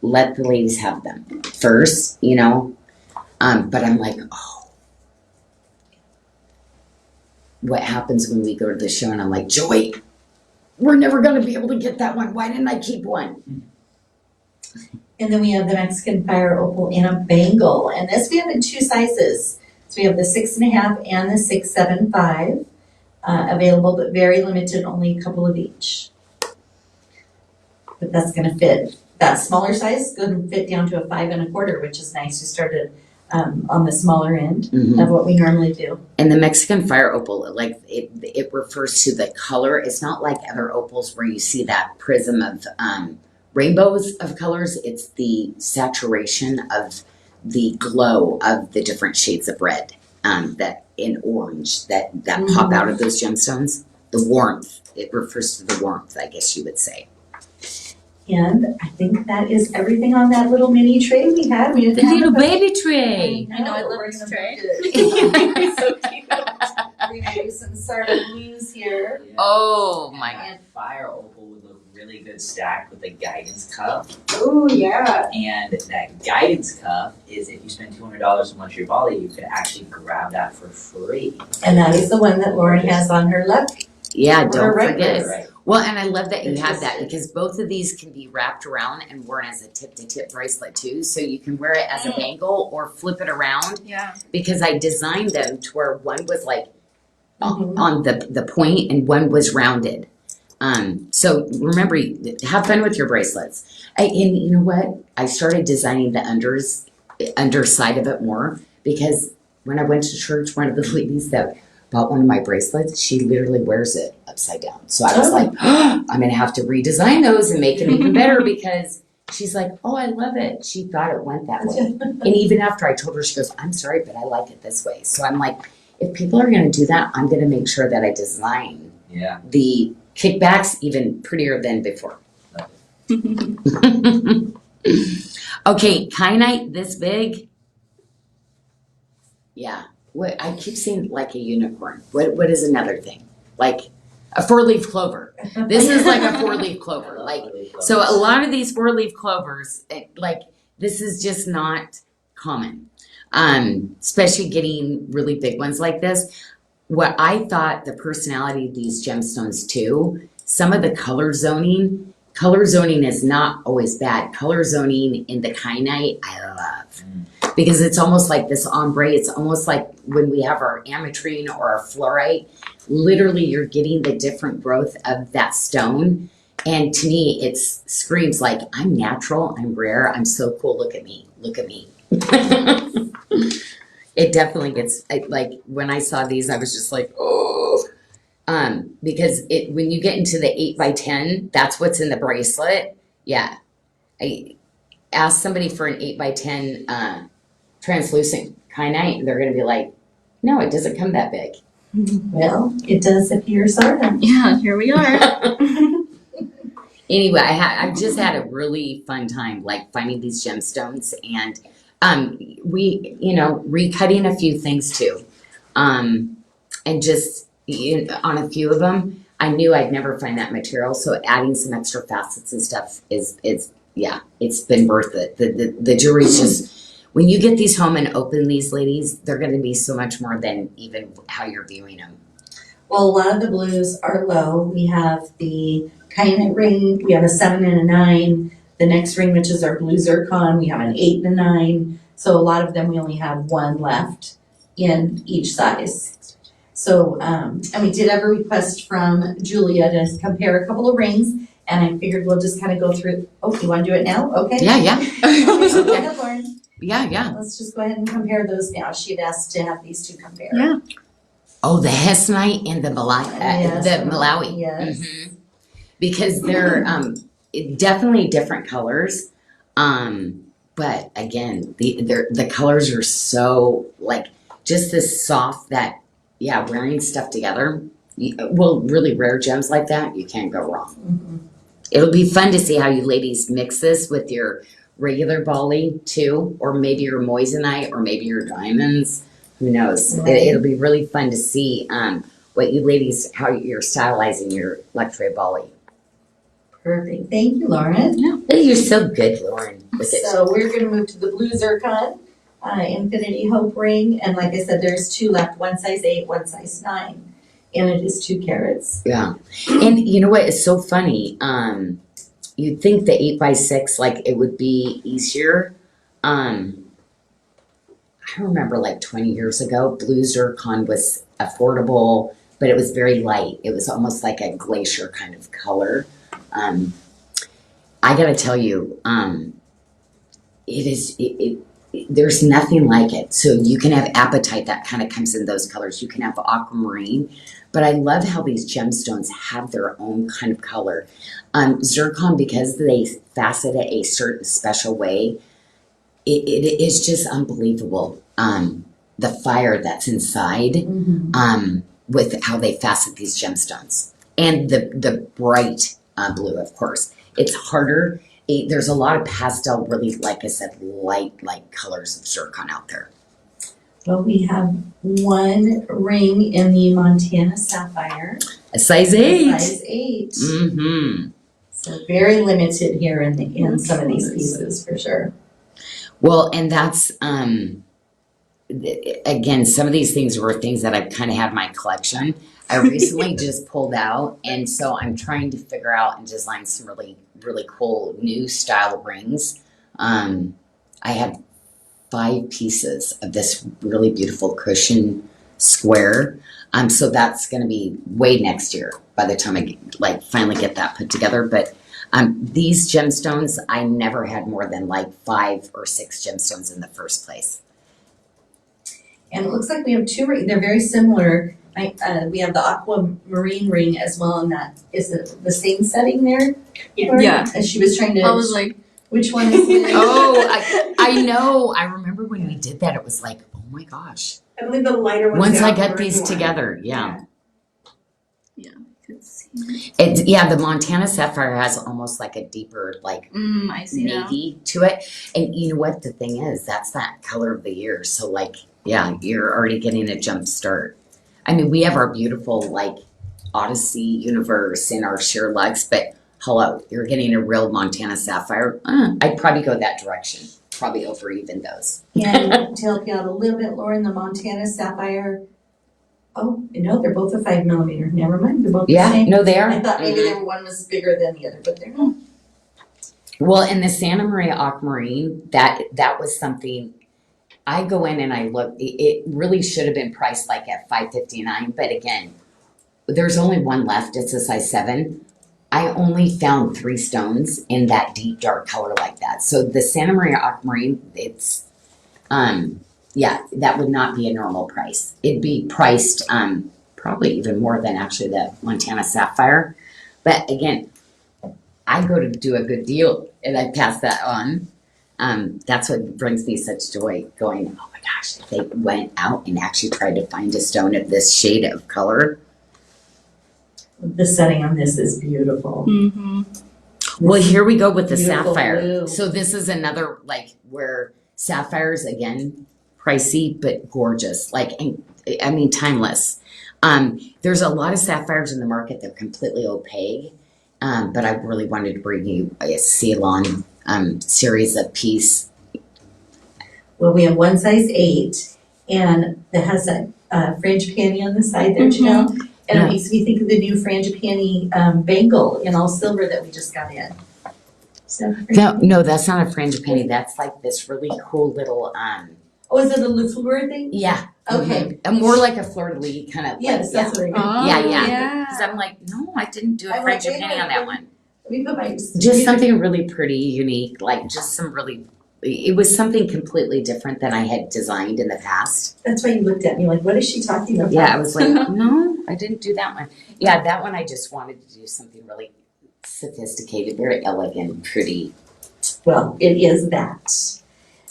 Let the ladies have them first, you know. But I'm like, what happens when we go to the show and I'm like, Joy, we're never going to be able to get that one. Why didn't I keep one? And then we have the Mexican Fire Opal in a bangle. And this we have in 2 sizes. So we have the 6.5 and the 6.75 available, but very limited, only a couple of each. But that's gonna fit. That smaller size is gonna fit down to a 5.25, which is nice. We started on the smaller end of what we normally do. And the Mexican Fire Opal, like it refers to the color. It's not like other opals where you see that prism of rainbows of colors. It's the saturation of the glow of the different shades of red that in orange that pop out of those gemstones. The warmth. It refers to the warmth, I guess you would say. And I think that is everything on that little mini tray we had. We The little baby tray. I know, I love we're this gonna tray. move it. So cute. We're gonna do some Sarda blues here. Yeah. Oh my god. And fire opal would look really good stacked with the guidance cuff. Oh, yeah. And that guidance cuff is if you spend $200 in luxury Bali, you can actually grab that for free. And that is the one that Lauren has on her left. Yeah, We're don't right forget. there. Right. Well, and I love that you It's have just- that because both of these can be wrapped around and worn as a tip-to-tip bracelet too. So you can wear it as a bangle or flip it around Yeah. because I designed them to where one was like Mhm. on the point and one was rounded. So remember, have fun with your bracelets. And you know what? I started designing the underside of it more because when I went to church, one of the ladies that bought one of my bracelets, she literally wears it upside down. So I was Oh. like, I'm going to have to redesign those and make them even better because she's like, oh, I love it. She thought it went that way. And even after I told her, she goes, I'm sorry, but I like it this way. So I'm like, if people are going to do that, I'm going to make sure that I design Yeah. the kickbacks even prettier than before. Okay, kyanite this big. Yeah. What I keep seeing like a unicorn. What is another thing? Like a 4-leaf clover. This is like a 4-leaf clover. Like so a lot of these 4-leaf clovers, like this is just not common. Especially getting really big ones like this. What I thought the personality of these gemstones too, some of the color zoning is not always bad. Color zoning in the kyanite, I love. Because it's almost like this ombre. It's almost like when we have our ametrine or our fluorite, literally you're getting the different growth of that stone. And to me, it screams like, I'm natural, I'm rare, I'm so cool, look at me, look at me. It definitely gets, like when I saw these, I was just like, oh. Because when you get into the 8x10, that's what's in the bracelet. Yeah. I asked somebody for an 8x10 translucent kyanite, and they're going to be like, no, it doesn't come that big. Well, it does if you're Sarda. Yeah, here we are. Anyway, I've just had a really fun time, like finding these gemstones and we, recutting a few things too. And just on a few of them, I knew I'd never find that material. So adding some extra facets and stuff it's been worth it. The jewelry's just, when you get these home and open these, ladies, they're going to be so much more than even how you're viewing them. Well, a lot of the blues are low. We have the kyanite ring, we have a 7 and a 9. The next ring, which is our blue zircon, we have an 8 and a 9. So a lot of them, we only have one left in each size. So, and we did have a request from Julia to compare a couple of rings, and I figured we'll just kind of go through. Oh, you want to do it now? Okay. Yeah. Okay, so go ahead, Lauren. Yeah. Let's just go ahead and compare those now. She had asked to have these two compared. Yeah. Oh, the Hessnite and the Yes. the Malawi. Yes. Mhm. Because they're definitely different colors. But again, the colors are so like just this soft that wearing stuff together. Really rare gems like that, you can't go wrong. Mhm. It'll be fun to see how you ladies mix this with your regular Bali too, or maybe your moissanite, or maybe your diamonds. Who knows? Right. It'll be really fun to see what you ladies, how you're stylizing your luxury Bali. Perfect. Thank you, Lauren. You're so good, Lauren. With it. So we're going to move to the blue zircon, Infinity Hope ring. And like I said, there's two left, one size 8, one size 9. And it is 2 carats. Yeah. And you know what is so funny? you'd think the 8x6, like it would be easier. I remember like 20 years ago, blue zircon was affordable, but it was very light. It was almost like a glacier kind of color. I gotta tell you, there's nothing like it. So you can have apatite that kind of comes in those colors. You can have aquamarine, but I love how these gemstones have their own kind of color. Zircon, because they facet it a certain special way, it is just unbelievable. The fire that's inside, with how they facet these gemstones, and the bright blue, of course. It's harder. There's a lot of pastel, really, like I said, light colors of zircon out there. Well, we have one ring in the Montana sapphire. A size 8. Size 8. Mm-hmm. So very limited here in some of these pieces, for sure. Well, and that's, again, some of these things were things that I've kind of had in my collection. I recently just pulled out, and so I'm trying to figure out and design some really, really cool new style rings. I had 5 pieces of this really beautiful cushion square. So that's going to be way next year by the time I finally get that put together. But these gemstones, I never had more than 5 or 6 gemstones in the first place. And it looks like we have 2 rings. They're very similar. We have the aquamarine ring as well, and that is the same setting there. Yeah. As she was trying to. I was like, which one is it? Oh, I know. I remember when we did that, it was like, oh my gosh. I believe the lighter one's Once the I got aquamarine these one. together, yeah. yeah, I could see. The Montana sapphire has almost like a deeper, I see now. navy to it. And you know what the thing is? That's that color of the year. So you're already getting a jump start. I mean, we have our beautiful Odyssey universe in our sheer luxe, but hello, you're getting a real Montana sapphire. I'd probably go that direction, probably over even those. And to help you out a little bit, Lauren, the Montana sapphire. Oh, no, they're both a 5mm. Never mind, they're both the same. No, they are. I thought maybe one was bigger than the other, but they're not. Well, in the Santa Maria aquamarine, that was something. I go in and I look. It really should have been priced at $559, but again, there's only one left. It's a size 7. I only found 3 stones in that deep dark color like that. So the Santa Maria aquamarine, it's that would not be a normal price. It'd be priced probably even more than actually the Montana sapphire. But again, I go to do a good deal and I pass that on. That's what brings me such joy, going, oh my gosh, they went out and actually tried to find a stone of this shade of color. The setting on this is beautiful. Mm-hmm. Well, here we go with the Beautiful sapphire. blue. So this is another where sapphires, again, pricey but gorgeous. Timeless. There's a lot of sapphires in the market that are completely opaque. But I really wanted to bring you a Ceylon series of piece. Well, we have one size 8, and that has a frangipani on the side there, Janelle. And it makes me think of the new frangipani bangle in all silver that we just got in. So, No, that's not a frangipani. That's this really cool little. oh, is it a fleur thing? Yeah. Okay. Mm-hmm. More like a fleur-de-lis kind of. Yes, that's what I Oh, mean. Yeah. Because I'm no, I didn't do a I'm like, frangipani on that one. Let me put my. Just something really pretty, unique, just some really. It was something completely different than I had designed in the past. That's why you looked at me like, what is she talking about? Yeah, I was like, no, I didn't do that one. Yeah, that one I just wanted to do something really sophisticated, very elegant, pretty. Well, it is that.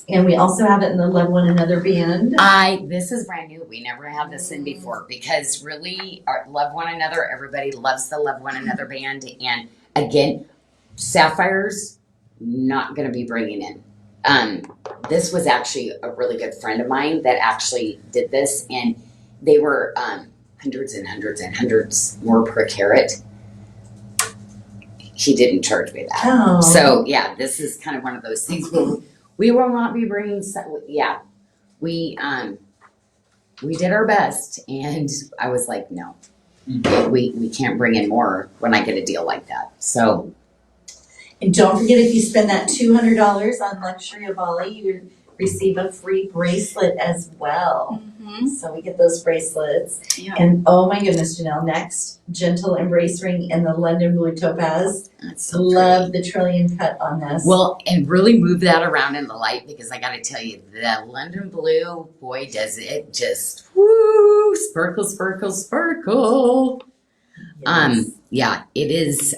And we also have it in the Love One Another band. This is brand new. We never had this in before because really, Love One Another, everybody loves the Love One Another band. And again, sapphires, not going to be bringing in. This was actually a really good friend of mine that actually did this, and they were hundreds and hundreds and hundreds more per carat. He didn't charge me that. Oh. So, yeah, this is kind of one of those things where we will not be bringing, we did our best, and I was like, no, we can't bring in more when I get a deal like that. So. And don't forget, if you spend that $200 on Luxury of Bali, you receive a free bracelet as well. Mm-hmm. So we get those bracelets. Yeah. And oh my goodness, Janelle, next, gentle embrace ring in the London Blue Topaz. That's so Love the trillium cut on this. Well, and really move that around in the light, because I got to tell you, the London blue, boy, does it just woo, sparkle, sparkle, sparkle. Yes. Yeah, it is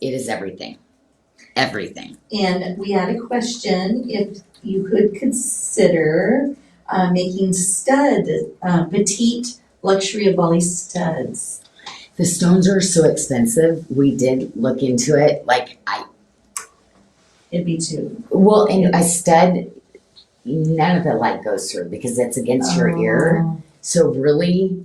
everything, everything. And we had a question, if you could consider making petite Luxury of Bali studs. The stones are so expensive. We did look into it. It'd be too. Well, and a stud, none of the light goes through because it's against your ear. So really,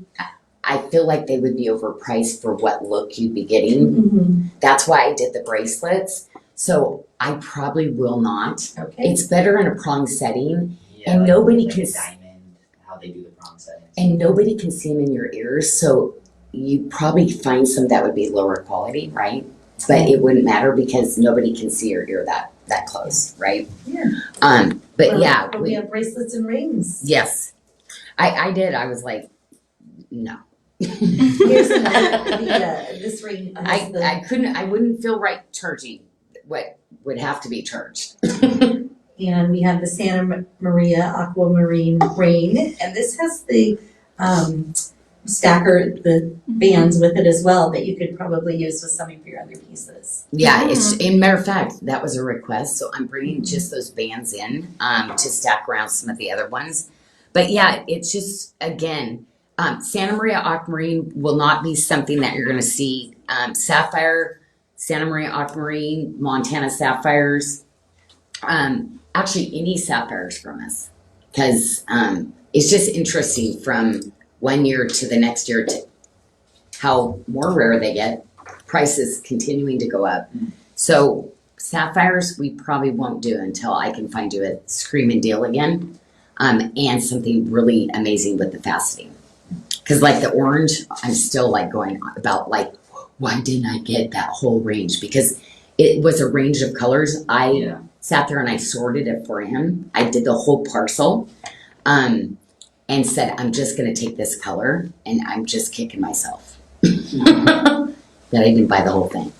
I feel like they would be overpriced for what look you'd be getting. Mm-hmm. That's why I did the bracelets. So I probably will not. Okay. It's better in a prong setting, Yeah, and like, nobody like can diamond, how they do the prong settings. and nobody can see them in your ears. So you probably find some that would be lower quality, right? But it wouldn't matter because nobody can see your ear that close, right? Yeah. But Well, yeah, but we have bracelets and rings. yes, I did. I was like, no. Here's another, this ring has I wouldn't feel right charging what would have to be charged. and we have the Santa Maria Aquamarine ring, and this has the stacker, the bands with it as well that you could probably use with some of your other pieces. Yeah, it's in matter of fact, that was a request, so I'm bringing just those bands in to stack around some of the other ones. But yeah, it's just again, Santa Maria Aquamarine will not be something that you're going to see. Sapphire, Santa Maria Aquamarine, Montana sapphires, actually any sapphires from us, because it's just interesting from one year to the next year to how more rare they get, prices continuing to go up. So sapphires we probably won't do until I can find you a screaming deal again, and something really amazing with the faceting. Because like the orange, I'm still like going about like, why didn't I get that whole range? Because it was a range of colors. I sat there and I sorted it for him. I did the whole parcel. And said, I'm just going to take this color, and I'm just kicking myself that I didn't buy the whole thing.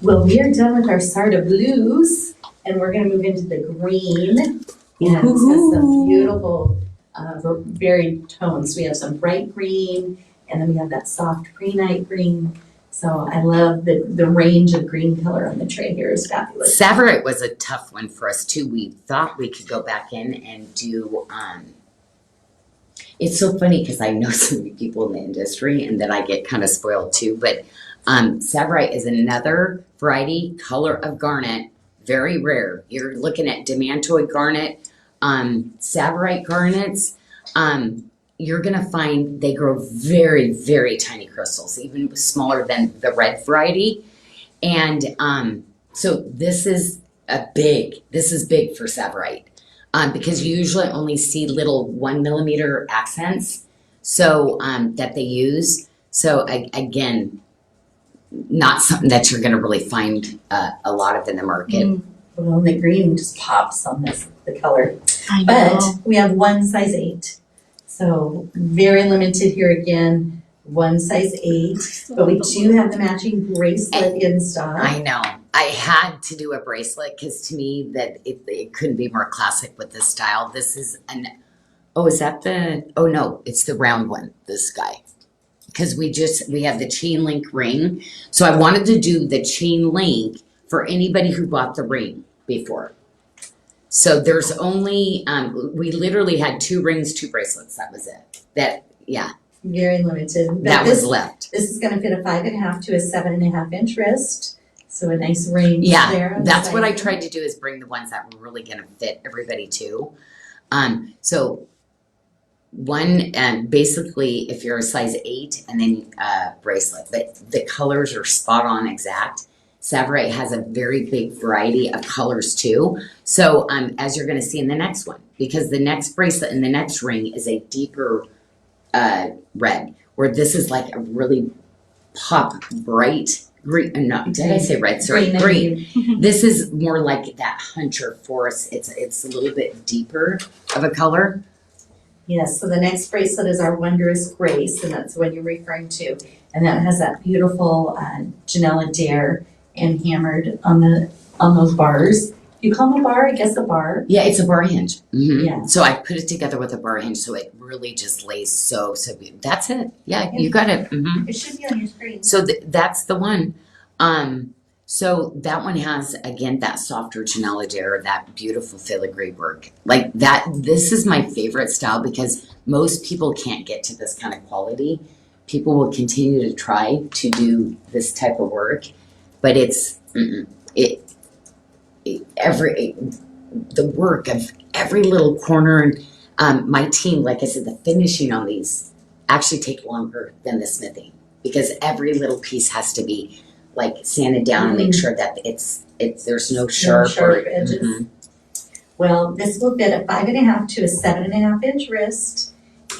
Well, we are done with our Sarda blues, and we're going to move into the green. And it has some beautiful varied tones. We have some bright green, and then we have that soft prehnite green. So I love the range of green color on the tray here is fabulous. Savarite was a tough one for us too. We thought we could go back in and do. It's so funny because I know so many people in the industry, and then I get kind of spoiled too. But Savarite is another variety color of garnet, very rare. You're looking at demantoid garnet, Savarite garnets. You're gonna find they grow very, very tiny crystals, even smaller than the red variety. And so this is big for Savarite. Because you usually only see little 1 millimeter accents, so that they use. So again, not something that you're going to really find a lot of in the market. Well, the green just pops on the color. I know. But we have one size 8, so very limited here again. One size 8, but we do have the matching bracelet in stock. I know. I had to do a bracelet because to me that it couldn't be more classic with this style. This is it's the round one, this guy. Because we have the chain link ring. So I wanted to do the chain link for anybody who bought the ring before. So there's only, we literally had 2 rings, 2 bracelets. That was it. Very limited. But That was left. This is going to fit a 5.5 to a 7.5 inch wrist. So a nice range there. Yeah, that's what I tried to do is bring the ones that were really going to fit everybody too. So one, basically if you're a size 8 and then bracelet, but the colors are spot on exact. Savarite has a very big variety of colors too. So as you're going to see in the next one, because the next bracelet and the next ring is a deeper red, where this is like a really pop bright green. No, did I say red? Sorry, Green. green. This is more like that hunter forest. It's a little bit deeper of a color. Yes, so the next bracelet is our Wondrous Grace, and that's the one you're referring to. And that has that beautiful Janyl Adair and hammered on those bars. You call them a bar? I guess a bar. Yeah, it's a bar hinge. Mm-hmm. Yeah. So I put it together with a bar hinge, so it really just lays so beautiful. That's it. Yeah, you got it. Mm-hmm. It should be on your screen. So that's the one. So that one has, again, that softer Janyl Adair, that beautiful filigree work. Like that, this is my favorite style because most people can't get to this kind of quality. People will continue to try to do this type of work, but the work of every little corner, and my team, like I said, the finishing on these actually take longer than the smithing because every little piece has to be like sanded down and make sure that it's there's no sharp edges. Mm-hmm. Well, this will fit a 5.5 to a 7.5 inch wrist,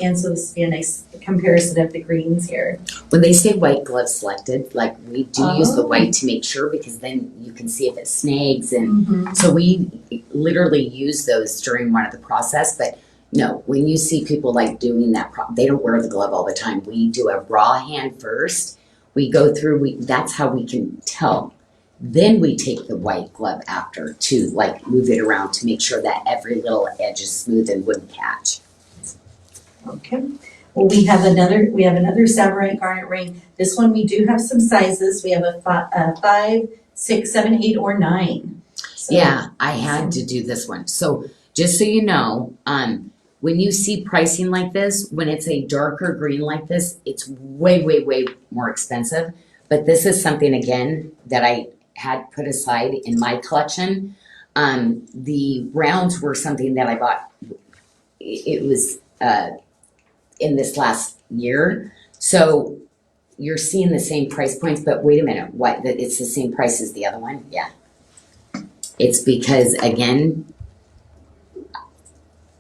and so this will be a nice comparison of the greens here. When they say white glove selected, like we do use the Oh. white to make sure because then you can see if it snags, and so we literally use those during one of the process. But no, when you see people like doing that, they don't wear the glove all the time. We do a raw hand first. We go through, that's how we can tell. Then we take the white glove after to like move it around to make sure that every little edge is smooth and wouldn't catch. Okay. Well, we have another Samarite garnet ring. This one we do have some sizes. We have a 5, 6, 7, 8, or 9. So, Yeah, I had to do this one. So just so you know, when you see pricing like this, when it's a darker green like this, it's way, way, way more expensive. But this is something, again, that I had put aside in my collection. The rounds were something that I bought. It was in this last year. So you're seeing the same price points, but wait a minute, what? It's the same price as the other one? Yeah. It's because, again,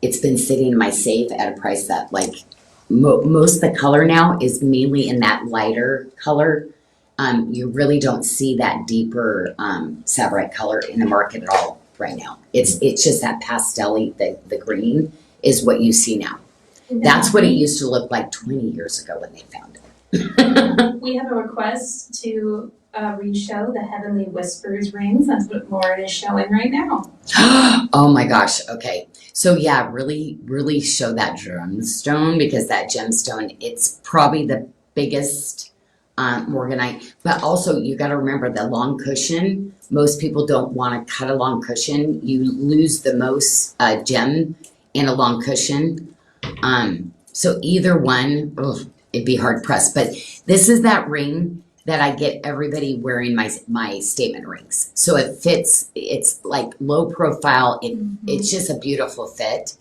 it's been sitting in my safe at a price that, like, most of the color now is mainly in that lighter color. You really don't see that deeper Samarite color in the market at all right now. It's just that pastel-y, the green is what you see now. That's what it used to look like 20 years ago when they found it. We have a request to re-show the Heavenly Whispers rings. That's what Lauren is showing right now. Oh my gosh. Okay. So yeah, really, really show that gemstone because that gemstone, it's probably the biggest Morganite. But also you got to remember the long cushion. Most people don't want to cut a long cushion. You lose the most gem in a long cushion. So either one, it'd be hard pressed. But this is that ring that I get everybody wearing my statement rings. So it fits, it's like low profile. It's just a beautiful fit.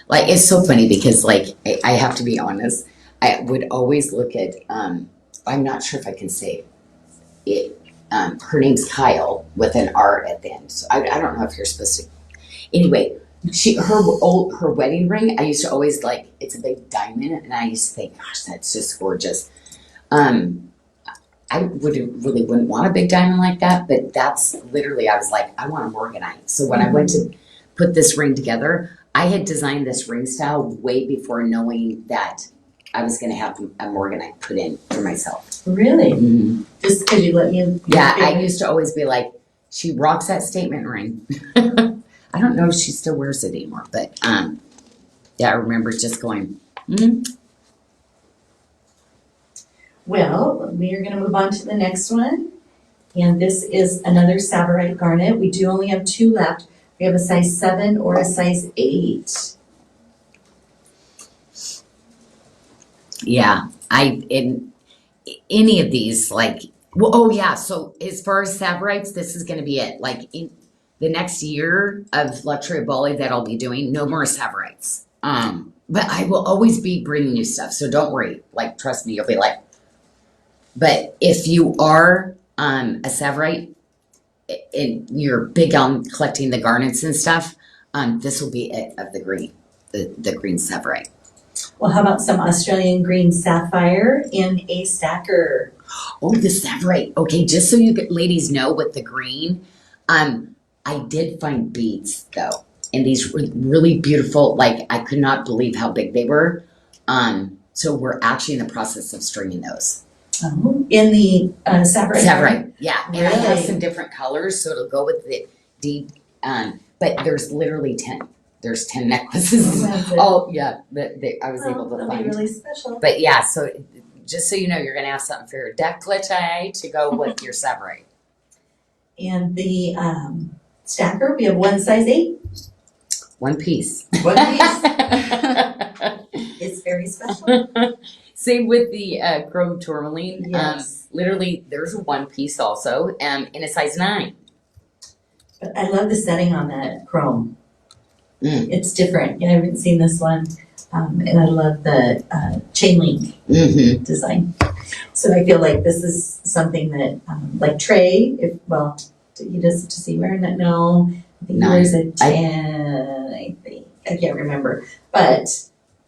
Like, it's so funny because like, I have to be honest, I would always look at, I'm not sure if I can say it. Her name's Kyle with an R at the end. So I don't know if you're supposed to. Anyway, her wedding ring, I used to always like, it's a big diamond, and I used to think, gosh, that's just gorgeous. I wouldn't want a big diamond like that, but that's literally, I was like, I want a Morganite. So when I went to put this ring together, I had designed this ring style way before knowing that I was going to have a Morganite put in for myself. Really? Mm-hmm. Just because you let me. Yeah, I used to always be like, she rocks that statement ring. I don't know if she still wears it anymore, but yeah, I remember just going, Well, we are going to move on to the next one. And this is another Samarite garnet. We do only have 2 left. We have a size 7 or a size 8. Yeah, in any of these, like, well, oh yeah, so as far as Samarites, this is going to be it. Like, in the next year of Luxury of Bali that I'll be doing, no more Samarites. But I will always be bringing you stuff, so don't worry. Like, trust me, you'll be like, but if you are a Samarite and you're big on collecting the garnets and stuff, this will be it of the green, the green Samarite. Well, how about some Australian green sapphire in a stacker? Oh, the sapphire. Okay, just so you ladies know with the green, I did find beads though, and these were really beautiful. Like I could not believe how big they were. So we're actually in the process of stringing those. Oh, in the sapphire. Sapphire, yeah, and I have Really? some different colors, so it'll go with the deep. But there's literally 10. There's 10 necklaces. That's it. Oh yeah, that I was Well, able to that'll find. be really special. But yeah, so just so you know, you're gonna have something for your décolleté to go with your sapphire. And the stacker, we have one size 8. One piece. One piece. It's very special. Same with the chrome tourmaline. Yes. Literally, there's a one piece also, in a size 9. But I love the setting on that chrome. Mm. It's different. I haven't seen this one. And I love the chain link Mm-hmm. design. So I feel like this is something that, like Trey, he does he wearing that? No, I think he 9. wears a 10, I think. I can't remember. But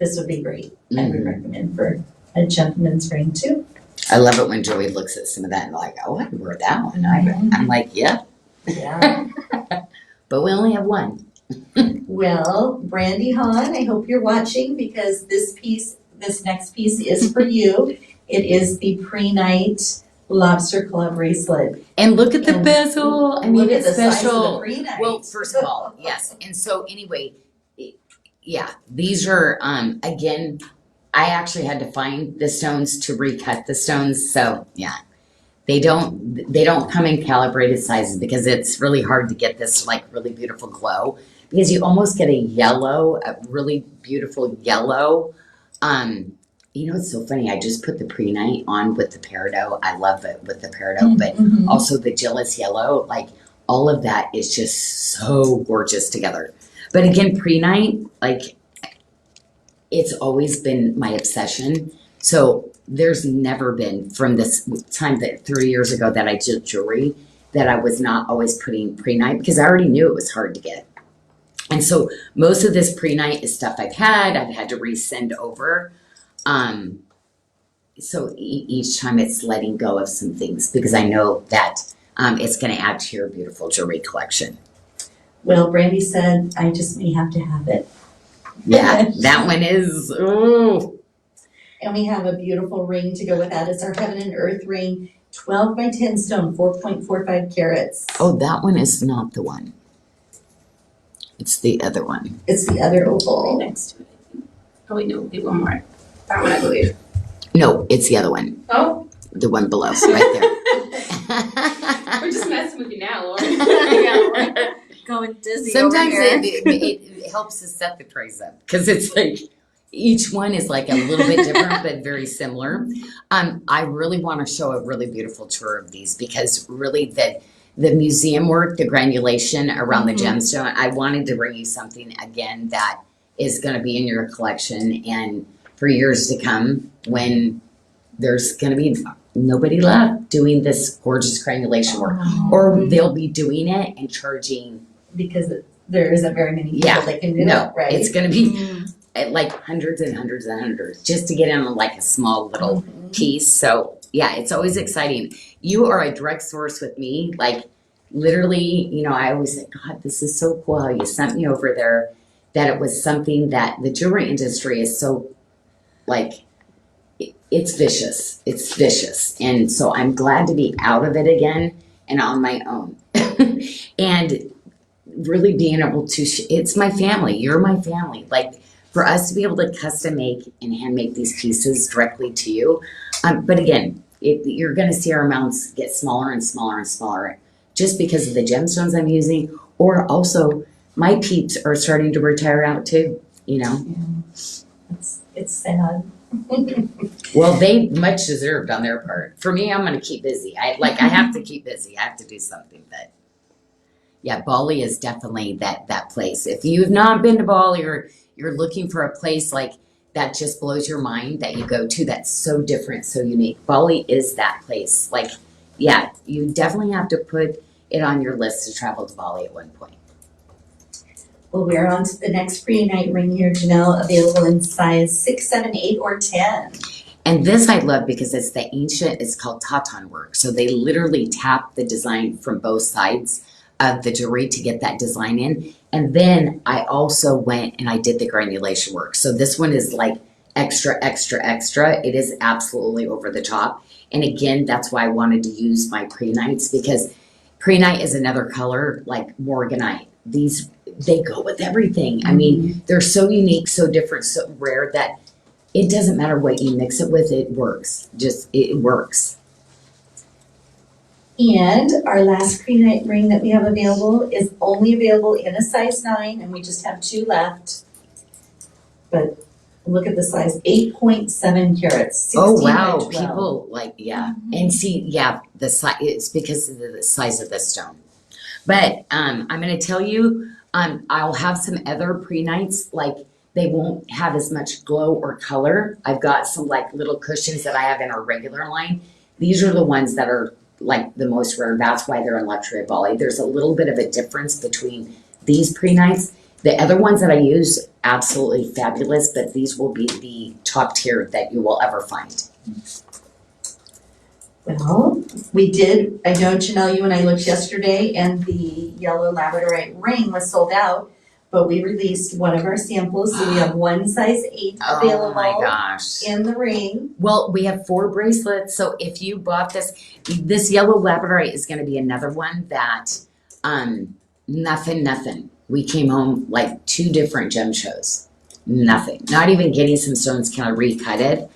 this would be great. I would recommend for a gentleman's ring too. I love it when Joey looks at some of that and like, oh, I wear that one. I'm like, yeah, Yeah. but we only have one. Well, Brandy Hahn, I hope you're watching because this next piece is for you. It is the prehnite lobster claw bracelet. And look at the And bezel. I mean, Look at it's the size of special. the prehnite. Well, first of all, yes. And so anyway, yeah, these are, again, I actually had to find the stones to recut the stones. So yeah, they don't come in calibrated sizes because it's really hard to get this like really beautiful glow because you almost get a really beautiful yellow. You know, it's so funny. I just put the prehnite on with the peridot. I love it with the peridot, but Mhm. also the Gillis yellow, like all of that is just so gorgeous together. But again, prehnite, like it's always been my obsession. So there's never been from this time that 30 years ago that I did jewelry that I was not always putting prehnite because I already knew it was hard to get. And so most of this prehnite is stuff I've had to resend over. So each time it's letting go of some things because I know that it's going to add to your beautiful jewelry collection. Well, Brandy said, I just may have to have it. Yeah, that one is, ooh. And we have a beautiful ring to go with that. It's our Heaven and Earth ring, 12 by 10 stone, 4.45 carats. Oh, that one is not the one. It's the other one. It's the other Right opal. next to it, I think. Oh wait, no, it'll be one more. That one, I believe. No, it's the other one. Oh, The one below, right we're just messing with you now, Lauren. Yeah, we're going dizzy Sometimes over here. it helps us set the trays up because it's like each one is like a little bit different but very similar. I really want to show a really beautiful tour of these because really the museum work, the granulation around the gemstone, I wanted to bring you something again that is going to be in your collection and for years to come when there's going to be nobody left doing this gorgeous granulation work. Or they'll be doing it and charging. Because there isn't very many people Yeah, that can do no, it, right? it's going to be at like hundreds and hundreds and hundreds just to get in like a small little piece. So yeah, it's always exciting. You are a direct source with me. Like literally, you know, I always think, God, this is so cool how you sent me over there. That it was something that the jewelry industry is so like, it's vicious. It's vicious. And so I'm glad to be out of it again and on my own. And really being able to, it's my family. You're my family. Like for us to be able to custom make and hand make these pieces directly to you. But again, you're going to see our amounts get smaller and smaller and smaller just because of the gemstones I'm using. Or also my peeps are starting to retire out too, you know. Yeah. It's sad. Well, they much deserved on their part. For me, I'm going to keep busy. I have to keep busy. I have to do something. But yeah, Bali is definitely that place. If you've not been to Bali or you're looking for a place like that just blows your mind that you go to that's so different, so unique, Bali is that place. Like, yeah, you definitely have to put it on your list to travel to Bali at one point. Well, we're on to the next prehnite ring here, Janyl, available in size 6, 7, 8, or 10. And this I love because it's the ancient, it's called taton work. So they literally tap the design from both sides of the jewelry to get that design in. And then I also went and I did the granulation work. So this one is like extra, extra, extra. It is absolutely over the top. And again, that's why I wanted to use my prehnites, because prehnite is another color like Morganite. These, they go with everything. I mean, they're so unique, so different, so rare that it doesn't matter what you mix it with, it works. Just, it works. And our last prehnite ring that we have available is only available in a size 9, and we just have 2 left. But look at the size, 8.7 carats, 16 Oh, by wow. 12. People like, yeah. And see, yeah, the size, it's because of the size of the stone. But I'm going to tell you, I'll have some other prehnites, like they won't have as much glow or color. I've got some like little cushions that I have in our regular line. These are the ones that are like the most rare. That's why they're in Luxury of Bali. There's a little bit of a difference between these prehnites. The other ones that I use, absolutely fabulous, but these will be the top tier that you will ever find. Well, we did, I know Janyl, you and I looked yesterday and the yellow labradorite ring was sold out, but we released one of our samples, so we have one size 8 Oh available my gosh. in the ring. Well, we have 4 bracelets, so if you bought this yellow labradorite is going to be another one that, nothing. We came home like 2 different gem shows. Nothing. Not even getting some stones kind of recut it.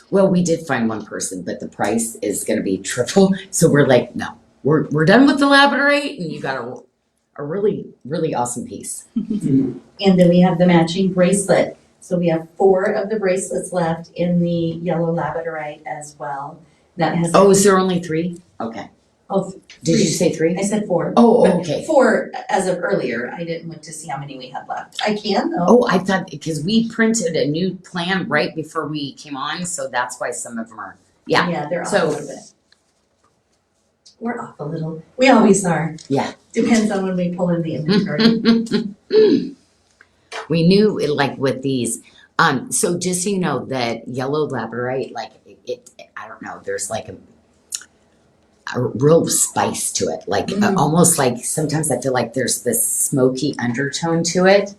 Well, we did find one person, but the price is going to be triple. So we're like, no, we're done with the labradorite, and you got a really, really awesome piece. And then we have the matching bracelet. So we have 4 of the bracelets left in the yellow labradorite as well. That has. Oh, is there only 3? Okay. Oh, Did you say 3? I said 4. Oh, But okay. 4 as of earlier. I didn't look to see how many we had left. I can though. Oh, I thought because we printed a new plan right before we came on, so that's why some of them are. Yeah. Yeah, they're off So- a little bit. We're off a little. We always are. Yeah. Depends on when we pull in the inventory. We knew it, like with these. So just so you know, that yellow labradorite, like it I don't know. There's like a real spice to it, like almost like sometimes I feel like there's this smoky undertone to it.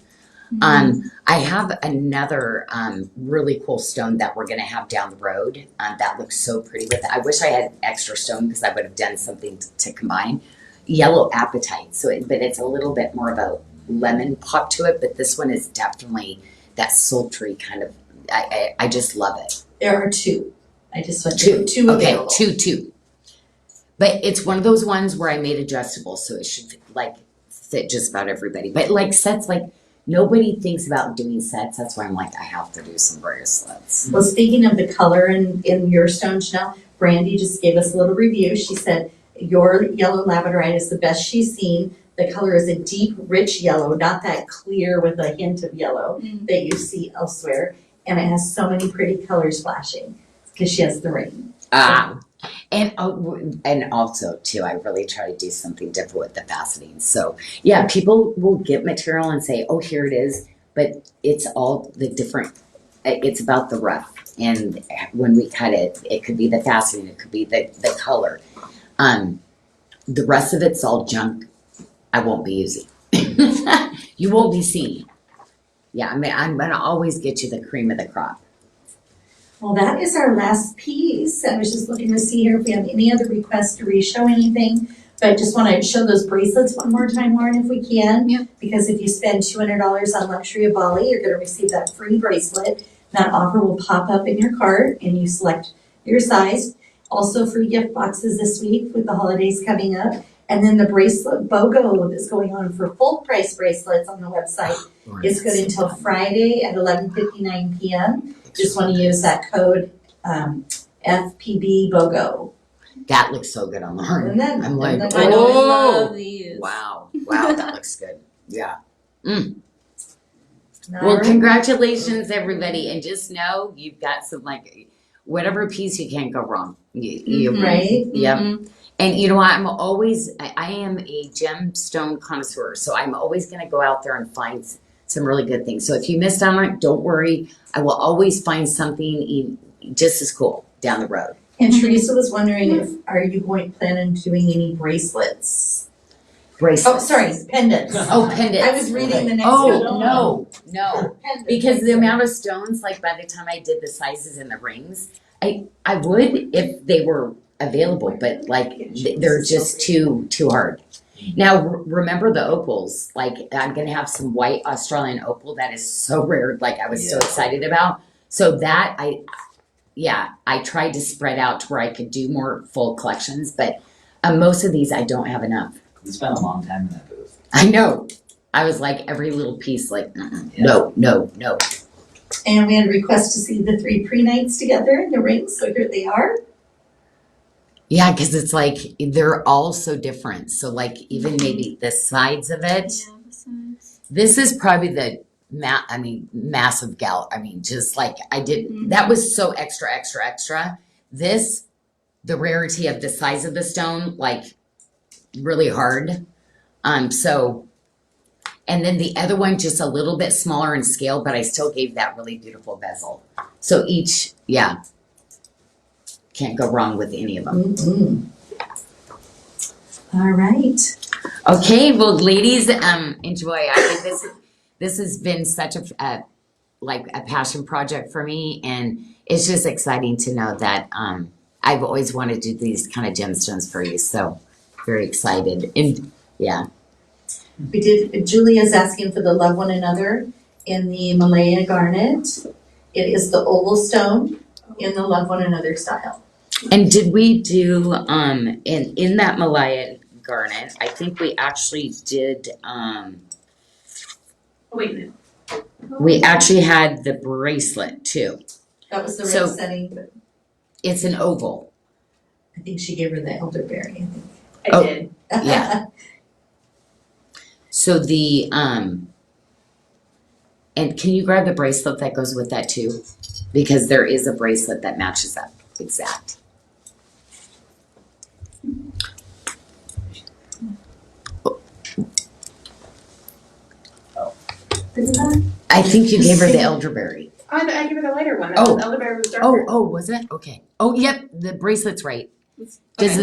I have another really cool stone that we're gonna have down the road that looks so pretty with it. I wish I had extra stone because I would have done something to combine. Yellow apatite, but it's a little bit more of a lemon pop to it, but this one is definitely that sultry kind of, I just love it. There are 2. I just went 2. two Okay, available. 2. But it's one of those ones where I made adjustable, so it should like fit just about everybody. But like sets, like nobody thinks about doing sets. That's why I'm like, I have to do some bracelets. Well, speaking of the color in your stone, Janyl, Brandy just gave us a little review. She said your yellow labradorite is the best she's seen. The color is a deep, rich yellow, not that clear with a hint of yellow that you see elsewhere. And it has so many pretty colors flashing because she has the ring. And also too, I really try to do something different with the faceting. So yeah, people will get material and say, oh, here it is. But it's all the different, it's about the rough. And when we cut it, it could be the faceting, it could be the color. The rest of it's all junk. I won't be using. You won't be seeing. Yeah, I mean, I'm going to always get you the cream of the crop. Well, that is our last piece. I was just looking to see here if we have any other requests to re-show anything. But I just want to show those bracelets one more time, Lauren, if we can. Yeah. Because if you spend $200 on Luxury of Bali, you're going to receive that free bracelet. That offer will pop up in your cart and you select your size. Also free gift boxes this week with the holidays coming up. And then the bracelet BOGO that's going on for full price bracelets on the website is good until Friday at 11:59 p.m. Just want to use that code FPB BOGO. That looks so good on Lauren. And then, I'm like, I know, I oh, love these. wow, that looks good. Yeah. All Well, right. congratulations, everybody, and just know you've got some like whatever piece you can't go wrong. You Mhm. Right? Yep. Mhm. And you know what? I am a gemstone connoisseur, so I'm always going to go out there and find some really good things. So if you missed on it, don't worry. I will always find something just as cool down the road. And Teresa was wondering if, are you planning on doing any bracelets? Bracelets. Oh, sorry, pendants. Oh, pendants. I was reading the next Oh, one. no. Pendants. Because the amount of stones, like by the time I did the sizes and the rings, I would if they were available, but like they're just too hard. Now remember the opals. Like I'm gonna have some white Australian opal that is so rare. Like I was so excited about. So that I tried to spread out to where I could do more full collections, but most of these I don't have enough. You spent a long time in that booth. I know. I was like every little piece, like no. And we had a request to see the 3 prehnites together in the rings, so here they are. Yeah, because it's like they're all so different. So like even maybe the sides of it. Yeah, besides. This is probably the massive gal. I mean, just like I did. Mhm. That was so extra. This, the rarity of the size of the stone, like really hard. So, and then the other one just a little bit smaller in scale, but I still gave that really beautiful bezel. So each, can't go wrong with any of them. Mm-hmm. All right. Okay, well, ladies, enjoy. I think this has been such a passion project for me, and it's just exciting to know that I've always wanted to do these kind of gemstones for you. So very excited, and yeah. We did, Julia's asking for the Love One Another in the Malaya Garnet. It is the oval stone in the Love One Another style. And did we do in that Malaya garnet? I think we actually did. Wait a minute. We actually had the bracelet too. That was the So- ring setting, but It's an oval. I think she gave her the elderberry, I think. I Oh. did. Yeah. So the and can you grab the bracelet that goes with that too? Because there is a bracelet that matches that exact. I think you gave her the elderberry. I gave her the lighter one. Oh. The elderberry was darker. Oh, was it? Okay. Oh, yep, the bracelet's right. Does does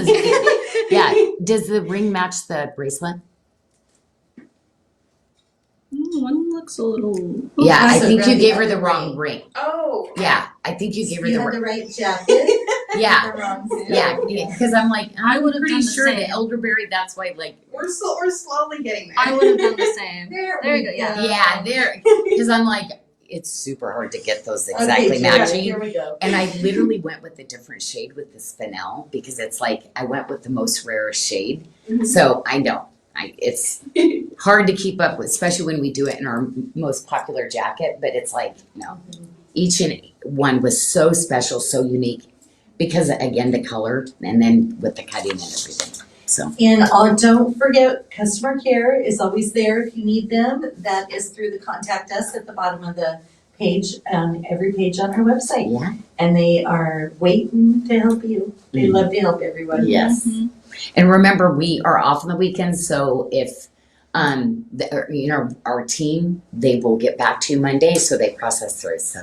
the ring match the bracelet? One looks a little. Yeah, I also think you grabbed gave the her the other wrong ring. Oh. Yeah, I think you gave her You the had wrong. the right jacket. Yeah, The wrong yeah, because I'm like, I I'm would've pretty done the sure the same. elderberry. That's why, like, We're slowly getting there. I would have done the same. There There we you go, yeah. yeah, there. Because I'm like, it's super hard to get those Okay, exactly Julia, matching. Here we go. And I literally went with a different shade with the Spinel because it's like I went with the most rarest shade. Mhm. So I know it's hard to keep up with, especially when we do it in our most popular jacket. But it's like no, each and one was so special, so unique because again the color and then with the cutting and everything. So And don't forget, customer care is always there if you need them. That is through the contact us at the bottom of the page, every page on our website. yeah, And they are waiting to help you. They Mhm. love to help everyone. yes. Mhm. And remember, we are off on the weekends, so if our team, they will get back to you Monday, so they process through. So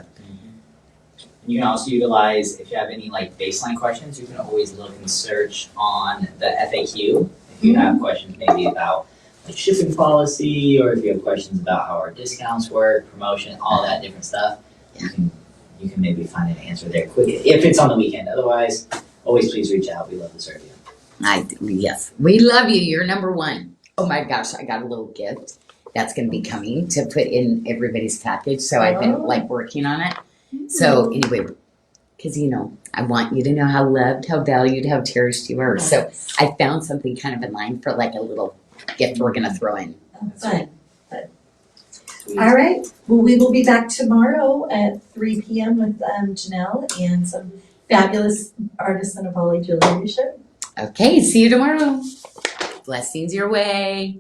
You can also utilize, if you have any like baseline questions, you can always look and search on the FAQ. If you have questions maybe about like shipping policy, or if you have questions about how our discounts work, promotion, all that different stuff, you can maybe find an answer there quickly, if it's on the weekend. Otherwise, always please reach out. We love to serve you. yes, we love you. You're number one. Oh my gosh, I got a little gift that's going to be coming to put in everybody's package. So I've been like working on it. So anyway, because I want you to know how loved, how valued, how cherished you are. So I found something kind of in line for like a little gift we're gonna throw in. Fun. All right. Well, we will be back tomorrow at 3 p.m. with Janyl and some fabulous Artisan of Jewelry to show. Okay, see you tomorrow. Blessings your way.